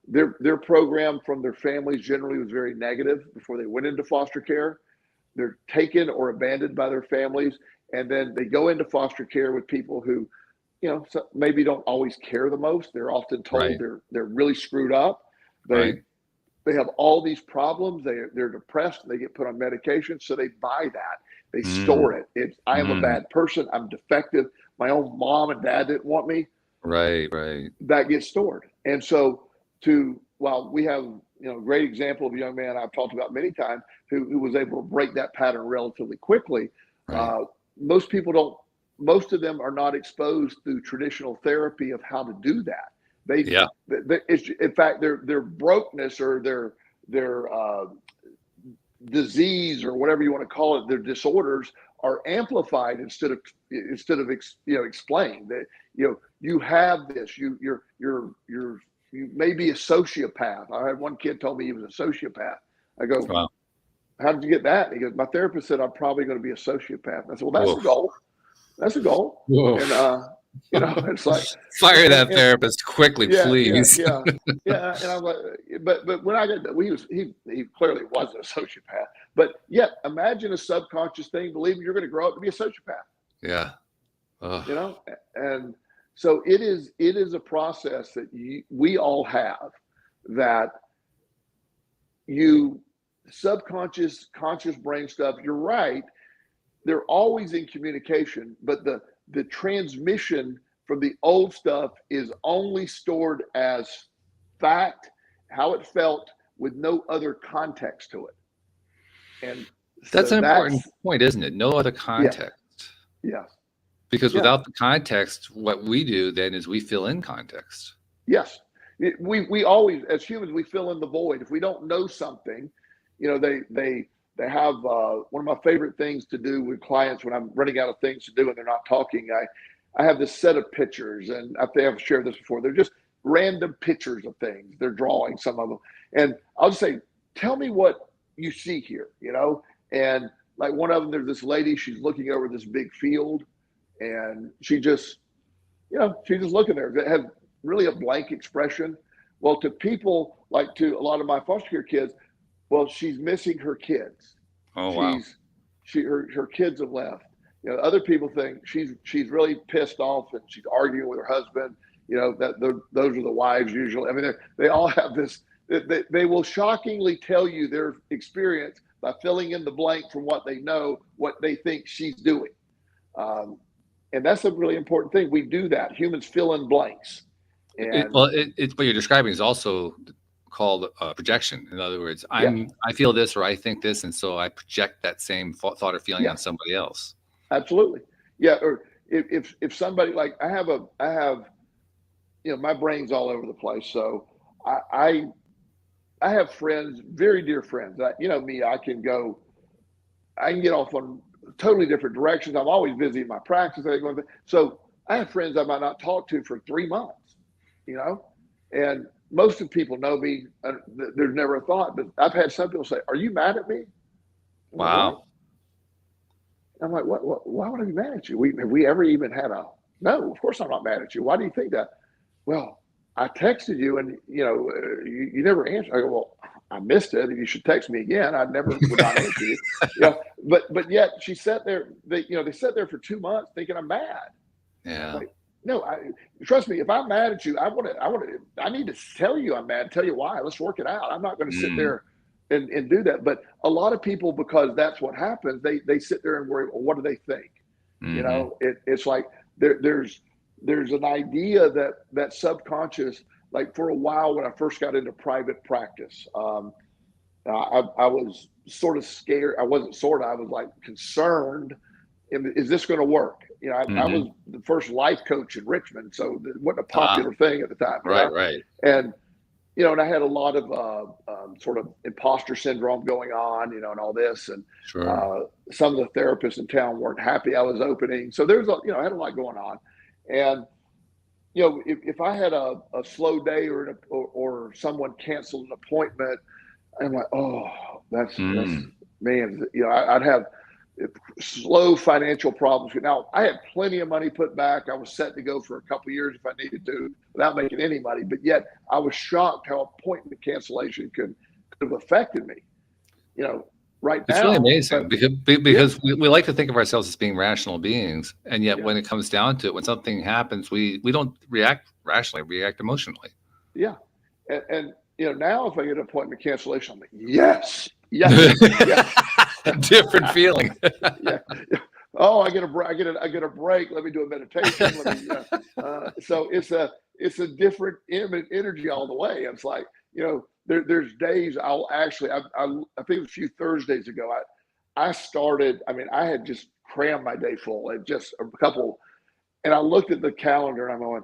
Their program from their families generally was very negative before they went into foster care. They're taken or abandoned by their families, and then they go into foster care with people who, maybe don't always care the most. They're often told they're really screwed up. They have all these problems. They're depressed. They get put on medication, so they buy that. They store it. I am a bad person. I'm defective. My own mom and dad didn't want me. Right. That gets stored. And so while we have, a great example of a young man I've talked about many times who was able to break that pattern relatively quickly. Most of them are not exposed through traditional therapy of how to do that. In fact, their brokenness or their disease or whatever you want to call it, their disorders are amplified instead of explained. That you have this. You may be a sociopath. I had one kid told me he was a sociopath. I go, wow. How did you get that? He goes, my therapist said I'm probably going to be a sociopath. I said, well, that's a goal. That's a goal. Whoa. And it's like fire that therapist quickly, please. Yeah. And I'm like, but when I got he clearly wasn't a sociopath. But yet, imagine a subconscious thing, believing you're going to grow up to be a sociopath. Yeah. And so it is a process that we all have, that conscious brain stuff. You're right. They're always in communication, but the transmission from the old stuff is only stored as fact, how it felt, with no other context to it. And that's an important point, isn't it? No other context. Yes. Because without the context, what we do then is we fill in context. Yes. We always, as humans, we fill in the void. If we don't know something, they have one of my favorite things to do with clients when I'm running out of things to do and they're not talking. I have this set of pictures, and I think I've shared this before. They're just random pictures of things. They're drawing some of them, and I'll just say, "Tell me what you see here," And like one of them, there's this lady. She's looking over this big field, and she's just looking there. It has really a blank expression. Well, to people, like to a lot of my foster care kids, well, she's missing her kids. Oh, wow. Her kids have left. Other people think she's really pissed off and she's arguing with her husband. Those are the wives usually. I mean, they all have this. They will shockingly tell you their experience by filling in the blank from what they know, what they think she's doing. And that's a really important thing. We do that. Humans fill in blanks. And what you're describing is also called projection. In other words, I feel this or I think this, and so I project that same thought or feeling on somebody else. Absolutely. Yeah. Or if somebody, like I have my brain's all over the place. So I have friends, very dear friends that, me, I can get off on totally different directions. I'm always busy in my practice. So I have friends I might not talk to for 3 months, and most of the people know me. There's never a thought, but I've had some people say, "Are you mad at me?" Wow. I'm like, what? Why would I be mad at you? Have we ever even had no, of course I'm not mad at you. Why do you think that? Well, I texted you and you never answered. I go, well, I missed it. You should text me again. I never would not answer you. But yet she sat there. They sat there for 2 months thinking I'm mad. Yeah. Like, no, trust me. If I'm mad at you, I need to tell you I'm mad. Tell you why. Let's work it out. I'm not going to sit there and do that. But a lot of people, because that's what happens, they sit there and worry. Well, what do they think? It's like there's an idea that subconscious. Like for a while when I first got into private practice, I was sort of scared. I wasn't sort of. I was like concerned. Is this going to work? I was the first life coach in Richmond, so it wasn't a popular thing at the time. Right. And and I had a lot of sort of imposter syndrome going on, and all this. And some of the therapists in town weren't happy I was opening. So there's I had a lot going on, and if I had a slow day or someone canceled an appointment, I'm like, oh, that's man, I'd have slow financial problems. Now I had plenty of money put back. I was set to go for a couple of years if I needed to without making any money. But yet I was shocked how appointment cancellation could have affected me. Right now. It's really amazing because we like to think of ourselves as being rational beings, and yet when it comes down to it, when something happens, we don't react rationally, we react emotionally. Yeah, and now if I get an appointment cancellation, I'm like, yes. Different feeling. Yeah. Oh, I get a break. Let me do a meditation. So it's a different energy all the way. It's like there's days I'll actually, I think it was a few Thursdays ago, I started, I had just crammed my day full and just a couple, and I looked at the calendar and I'm going,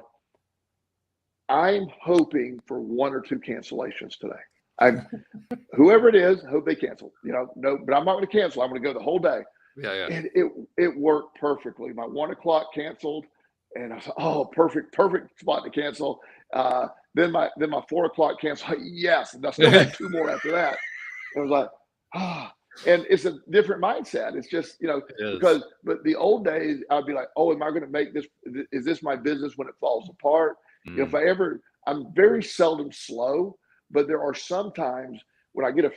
I'm hoping for 1 or 2 cancellations today. Whoever it is, hope they cancel, no, but I'm not going to cancel. I'm going to go the whole day. Yeah. And it worked perfectly. My 1 o'clock canceled and I was like, oh, perfect spot to cancel. Then my 4 o'clock cancel. Yes. And I still had 2 more after that. I was like, and it's a different mindset. It's just, but the old days I'd be like, oh, am I going to make this? Is this my business when it falls apart? If I'm very seldom slow, but there are some times when I get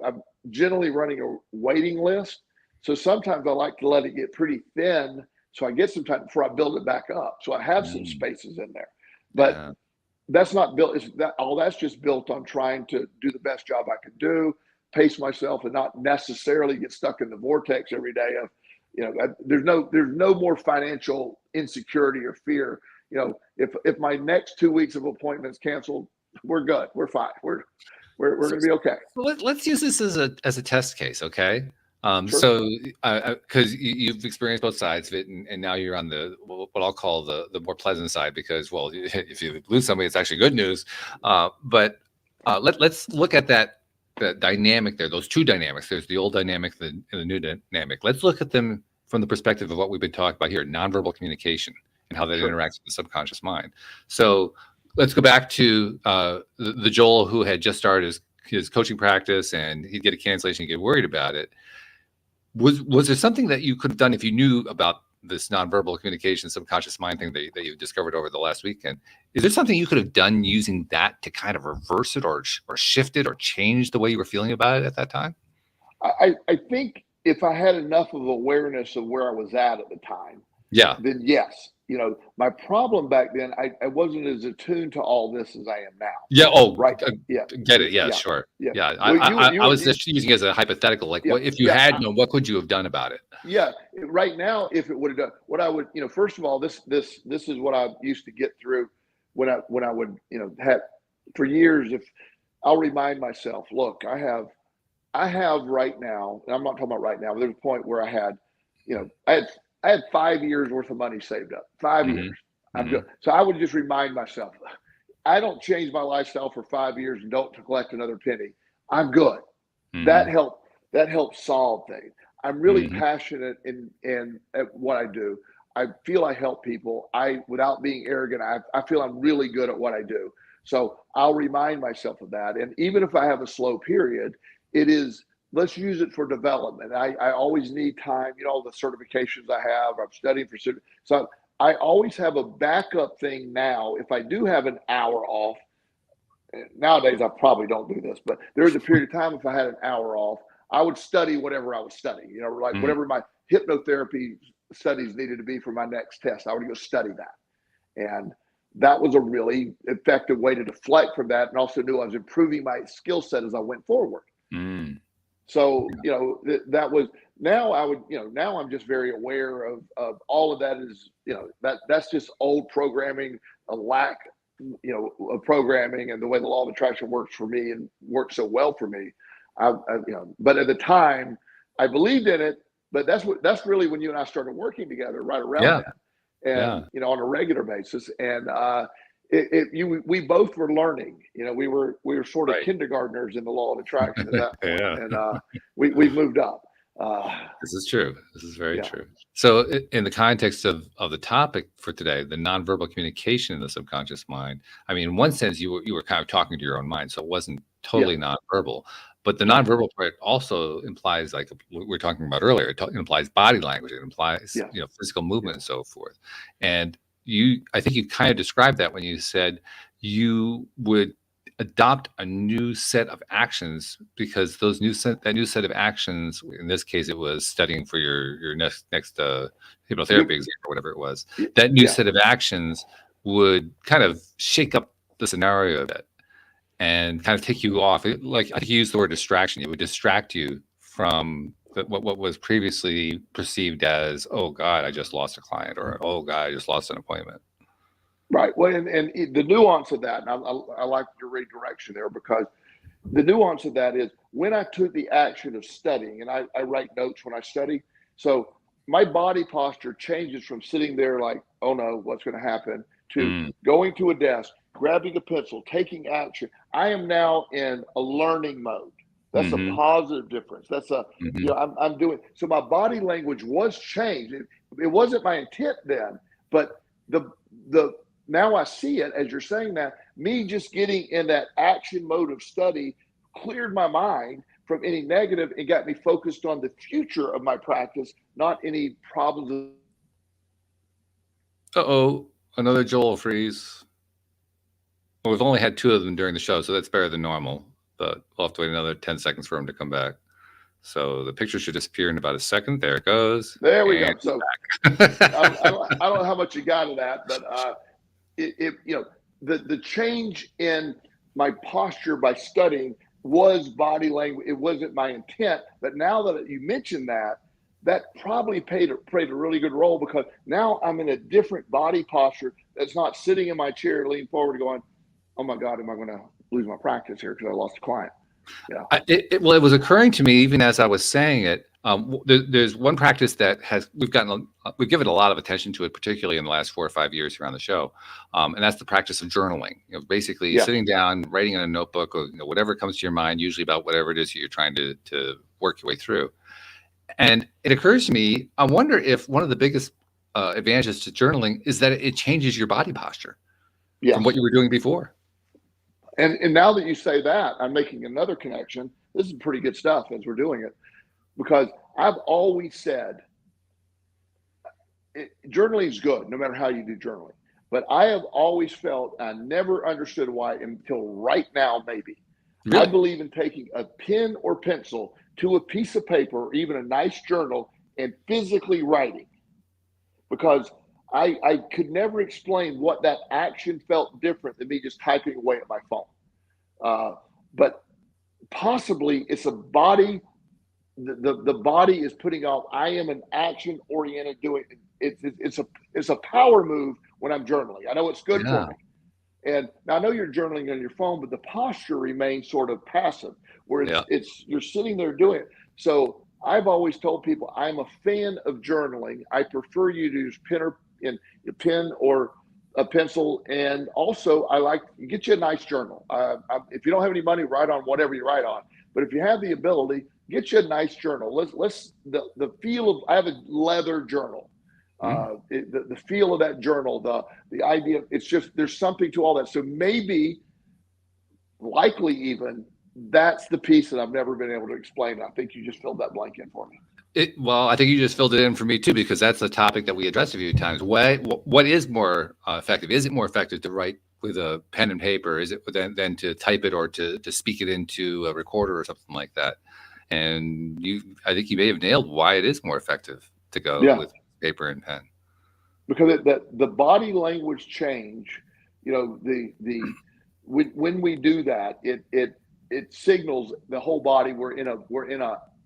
I'm generally running a waiting list. So sometimes I like to let it get pretty thin. So I get some time before I build it back up. So I have some spaces in there, but that's not built. That's just built on trying to do the best job I can do, pace myself, and not necessarily get stuck in the vortex every day of, there's no more financial insecurity or fear. If my next 2 weeks of appointments canceled, we're good. We're fine. We're going to be okay. Let's use this as a test case. Okay. Sure. So, because you've experienced both sides of it, and now you're on the what I'll call the more pleasant side, because, well, if you lose somebody, it's actually good news. But let's look at that dynamic there. Those two dynamics. There's the old dynamic and the new dynamic. Let's look at them from the perspective of what we've been talking about here: nonverbal communication and how that Sure. interacts with the subconscious mind. So let's go back to the Joel who had just started his coaching practice, and he'd get a cancellation, he'd get worried about it. Was there something that you could have done if you knew about this nonverbal communication subconscious mind thing that you discovered over the last weekend? Is there something you could have done using that to kind of reverse it or shift it or change the way you were feeling about it at that time? I think if I had enough of awareness of where I was at the time, Yeah. then yes. My problem back then, I wasn't as attuned to all this as I am now. Yeah. Oh, Right. Yeah. Get it. Yeah, Yeah. sure. Yeah. Yeah. Well, I was just using it as a hypothetical. Like, Yeah, what if you yeah, had known? What could you have done about it? Yeah. Right now, if it would have done what I would, first of all, this is what I used to get through when I would, have for years. If I'll remind myself, look, I have right now, and I'm not talking about right now, but there's a point where I had, I had 5 years worth of money saved up. 5 Mhm. years. I'm good. So I would just remind myself, I don't change my lifestyle for 5 years and don't collect another penny. I'm good. That Mhm. helps solve things. I'm really Mhm. passionate in at what I do. I feel I help people. Without being arrogant, I feel I'm really good at what I do. So I'll remind myself of that. And even if I have a slow period, it is, let's use it for development. I always need time. All the certifications I have, I'm studying for so I always have a backup thing now. If I do have an hour off, nowadays I probably don't do this, but there was a period of time if I had an hour off, I would study whatever I was studying, like Mhm. whatever my hypnotherapy studies needed to be for my next test. I would go study that. And that was a really effective way to deflect from that, and also knew I was improving my skill set as I went forward. Mm. So, that was, now I would, now I'm just very aware of all of that is, that's just old programming, a lack, of programming, and the way the law of attraction works for me and works so well for me. But at the time I believed in it, but that's really when you and I started working together, right around Yeah. that. And, Yeah. on a regular basis. And, we both were learning. We were sort of Right. kindergartners in the law of attraction at that point, Yeah. and we moved up. This is true. This is very Yeah, true. So, in the context of the topic for today, the nonverbal communication in the subconscious mind. I mean, in one sense, you were kind of talking to your own mind, so it wasn't yeah, totally nonverbal. But the right, nonverbal part also implies, like what we were talking about earlier, it implies body language, it implies yes, physical movement yeah, and so forth. And I think you kind of described that when you said you would adopt a new set of actions, because that new set of actions, in this case it was studying for your next hypnotherapy you, exam or whatever it was. y- That new yeah, set of actions would kind of shake up the scenario a bit and kind of take you off. Like, I think you used the word distraction. It would distract you from what was previously perceived as, oh God, I just lost a client, or oh God, I just lost an appointment. right. Well, and the nuance of that, and I like your redirection there, because the nuance of that is when I took the action of studying, and I write notes when I study. So my body posture changes from sitting there like, oh no, what's going to happen, to Mm, going to a desk, grabbing a pencil, taking action. I am now in a learning mode. That's a hmm positive difference. That's hmm I'm doing, so my body language was changed. It wasn't my intent then, but the, the, now I see it as you're saying that, me just getting in that action mode of study cleared my mind from any negative and got me focused on the future of my practice, not any problems. Uh-oh, another Joel freeze. Well, we've only had two of them during the show, so that's better than normal. But we'll have to wait another 10 seconds for him to come back. So the picture should disappear in about a second. There it goes. There we And go. So back. I don't know how much you got of that, but the change in my posture by studying was body language. It wasn't my intent, but now that you mentioned that, that probably played a really good role, because now I'm in a different body posture that's not sitting in my chair, leaning forward, going, "Oh my God, am I going to lose my practice here because I lost a client?" Yeah, Well, it was occurring to me even as I was saying it. There's one practice that we've given a lot of attention to it, particularly in the last 4 or 5 years here on the show, and that's the practice of journaling. Basically Yes. sitting down, writing in a notebook, or whatever comes to your mind, usually about whatever it is that you're trying to work your way through. And it occurs to me, I wonder if one of the biggest advantages to journaling is that it changes your body posture Yes. from what you were doing before. And now that you say that, I'm making another connection. This is pretty good stuff as we're doing it, because I've always said journaling is good no matter how you do journaling. But I have always felt, I never understood why until right now, maybe. Really? I believe in taking a pen or pencil to a piece of paper or even a nice journal and physically writing, because I could never explain what that action felt different than me just typing away at my phone. But possibly it's a body, the body is putting off, I am an action oriented doing it. It's a power move when I'm journaling. I know it's good for me. And now I know you're journaling on your phone, but the posture remains sort of passive, where it's you're sitting there doing it. So I've always told people I'm a fan of journaling. I prefer you to use pen or a pencil, and also I like get you a nice journal. If you don't have any money, write on whatever you write on. But if you have the ability, get you a nice journal. Let's the feel of, I have a leather journal. The feel of that journal, the idea, it's just, there's something to all that. So maybe, likely even, that's the piece that I've never been able to explain. I think you just filled that blank in for me. Well, I think you just filled it in for me too, because that's a topic that we addressed a few times. What is more effective? Is it more effective to write with a pen and paper? Is it than to type it or to speak it into a recorder or something like that? And I think you may have nailed why it is more effective to go with paper and pen. Because the body language change, when we do that, it signals the whole body we're in a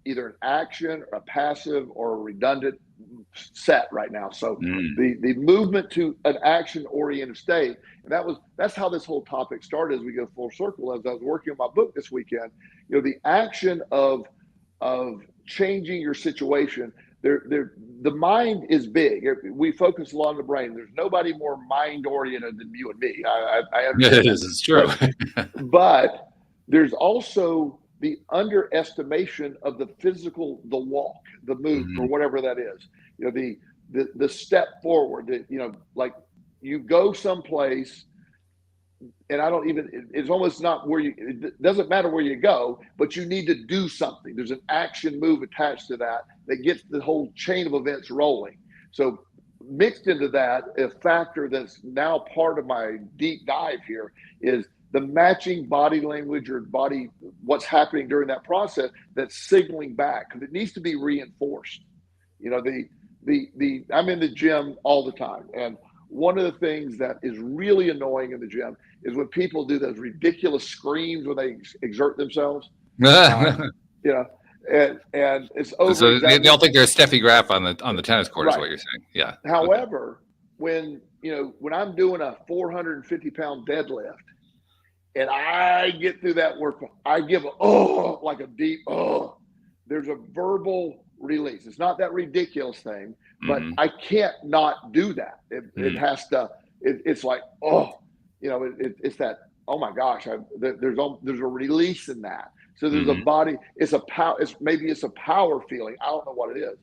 either an action, or a passive, or a redundant set right now. So the movement to an action oriented state, and that's how this whole topic started as we go full circle. As I was working on my book this weekend, the action of changing your situation. The mind is big. We focus a lot on the brain. There's nobody more mind oriented than you and me. I understand. This is true. But there's also the underestimation of the physical, the walk, the move, or whatever that is. The step forward. Like you go someplace, and it's almost not where it doesn't matter where you go, but you need to do something. There's an action move attached to that gets the whole chain of events rolling. So mixed into that, a factor that's now part of my deep dive here is the matching body language or what's happening during that process that's signaling back, because it needs to be reinforced. I'm in the gym all the time, and one of the things that is really annoying in the gym is when people do those ridiculous screams when they exert themselves. And it's over. So they all think they're Steffi Graf on the tennis court, is what you're saying. Yeah. However, when I'm doing a 450-pound deadlift and I get through that work, I give like a deep there's a verbal release. It's not that ridiculous thing, but I can't not do that. It has to. It's like it's that. Oh my gosh! There's a release in that. So there's a body. It's a power. Maybe it's a power feeling. I don't know what it is.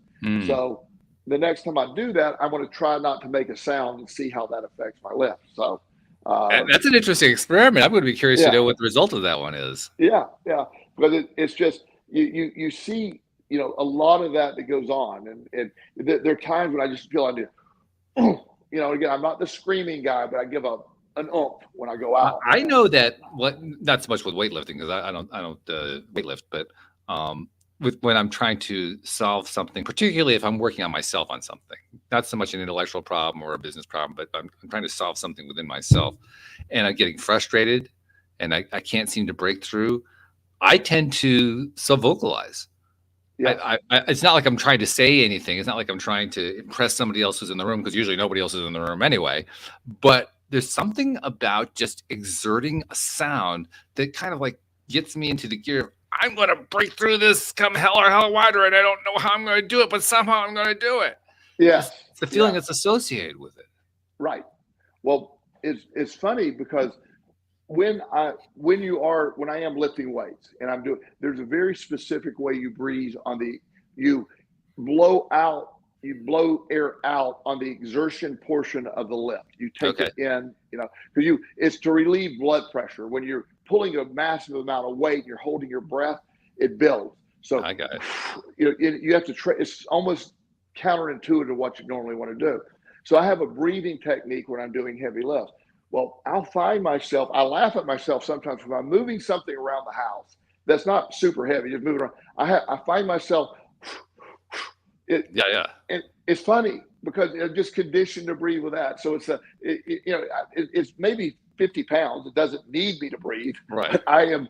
So the next time I do that, I'm going to try not to make a sound and see how that affects my lift. So that's an interesting experiment. I'm going to be curious to know what the result of that one is. Yeah, because it's just you see a lot of that goes on, and there are times when I just feel I do. Again, I'm not the screaming guy, but I give an oomph when I go out. I know that not so much with weightlifting, because I don't weightlift, but when I'm trying to solve something, particularly if I'm working on myself on something, not so much an intellectual problem or a business problem, but I'm trying to solve something within myself, and I'm getting frustrated, and I can't seem to break through. I tend to self-vocalize. Yeah. It's not like I'm trying to say anything. It's not like I'm trying to impress somebody else who's in the room, because usually nobody else is in the room anyway. But there's something about just exerting a sound that kind of like gets me into the gear of, I'm going to break through this come hell or hell wider, and I don't know how I'm going to do it, but somehow I'm going to do it. Yes. It's the feeling that's associated with it. Right. Well, it's funny because when I am lifting weights and there's a very specific way you breathe you blow air out on the exertion portion of the lift. You take it in, because it's to relieve blood pressure. When you're pulling a massive amount of weight, you're holding your breath, it builds. So I got it. You have to it's almost counterintuitive to what you normally want to do. So I have a breathing technique when I'm doing heavy lifts. Well, I laugh at myself sometimes when I'm moving something around the house that's not super heavy, just moving around. I find myself, and it's funny because I'm just conditioned to breathe with that. So it's maybe 50 pounds. It doesn't need me to breathe. Right. But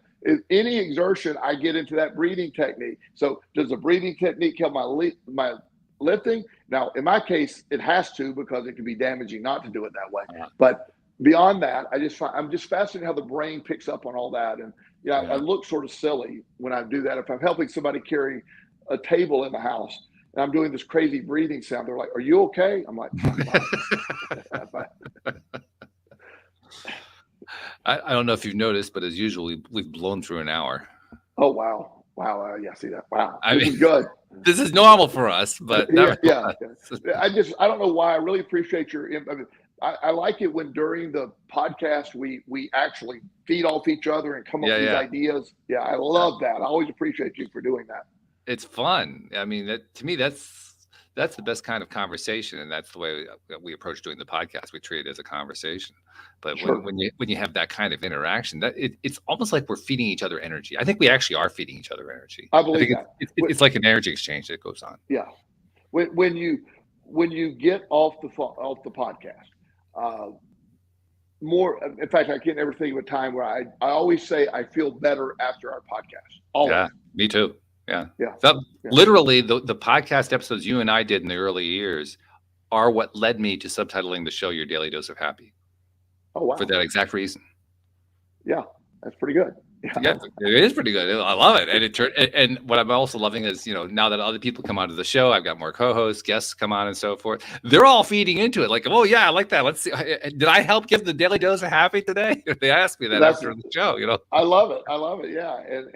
any exertion, I get into that breathing technique. So does the breathing technique help my lifting? Now, in my case, it has to, because it can be damaging not to do it that way. Yeah. But beyond that, I'm just fascinated how the brain picks up on all that. And I look sort of silly when I do that. If I'm helping somebody carry a table in the house and I'm doing this crazy breathing sound, they're like, "Are you okay?" I'm like, I don't know if you've noticed, but as usual, we've blown through an hour. Oh, wow. Yeah, see that. Wow. This is good. This is normal for us, but I don't know why. I really appreciate I like it when during the podcast we actually feed off each other and come up with these ideas. Yeah, I love that. I always appreciate you for doing that. It's fun. I mean, to me, that's the best kind of conversation, and that's the way we approach doing the podcast. We treat it as a conversation. But when you have that kind of interaction, it's almost like we're feeding each other energy. I think we actually are feeding each other energy. I believe that. It's like an energy exchange that goes on. Yeah. When you get off the podcast, in fact, I can't ever think of a time where I always say I feel better after our podcast. Always. Yeah, me too. Yeah. Literally, the podcast episodes you and I did in the early years are what led me to subtitling the show Your Daily Dose of Happy. Oh, wow. For that exact reason. Yeah, that's pretty good. Yeah, it is pretty good. I love it. And what I'm also loving is, now that other people come onto the show, I've got more co-hosts, guests come on and so forth. They're all feeding into it. Like, oh yeah, I like that. Let's see. Did I help give the Daily Dose of Happy today? They asked me that after the show, I love it. Yeah. And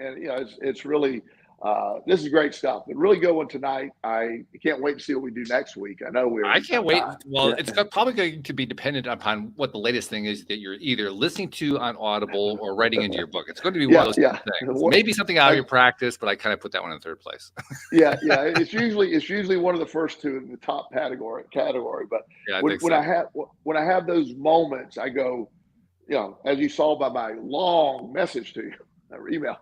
it's really, this is great stuff. But really good one tonight. I can't wait to see what we do next week. I can't wait. Well, it's probably going to be dependent upon what the latest thing is that you're either listening to on Audible or writing into your book. It's going to be one of those things. Maybe something out of your practice, but I kind of put that one in third place. Yeah. It's usually one of the first two in the top category. But when I have those moments, I go, as you saw by my long message to you, or email,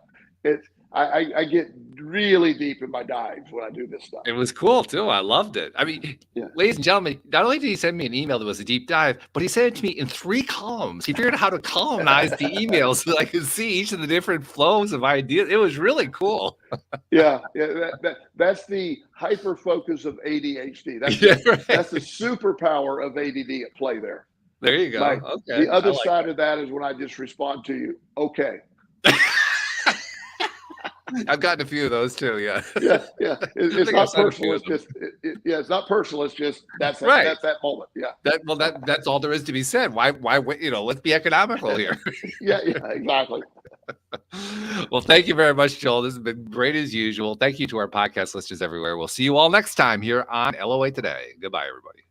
I get really deep in my dives when I do this stuff. It was cool too. I loved it. I mean, ladies and gentlemen, not only did he send me an email that was a deep dive, but he sent it to me in 3 columns. He figured out how to columnize the emails so that I could see each of the different flows of ideas. It was really cool. That's the hyper focus of ADHD. That's the superpower of ADD at play there. There you go. Okay. The other side of that is when I just respond to you. Okay. I've gotten a few of those too. Yeah. It's not personal. It's just it's not personal. It's just that's that moment. Yeah. That's all there is to be said. Why? Let's be economical here. Yeah. Exactly. Well, thank you very much, Joel. This has been great as usual. Thank you to our podcast listeners everywhere. We'll see you all next time here on LOA Today. Goodbye, everybody.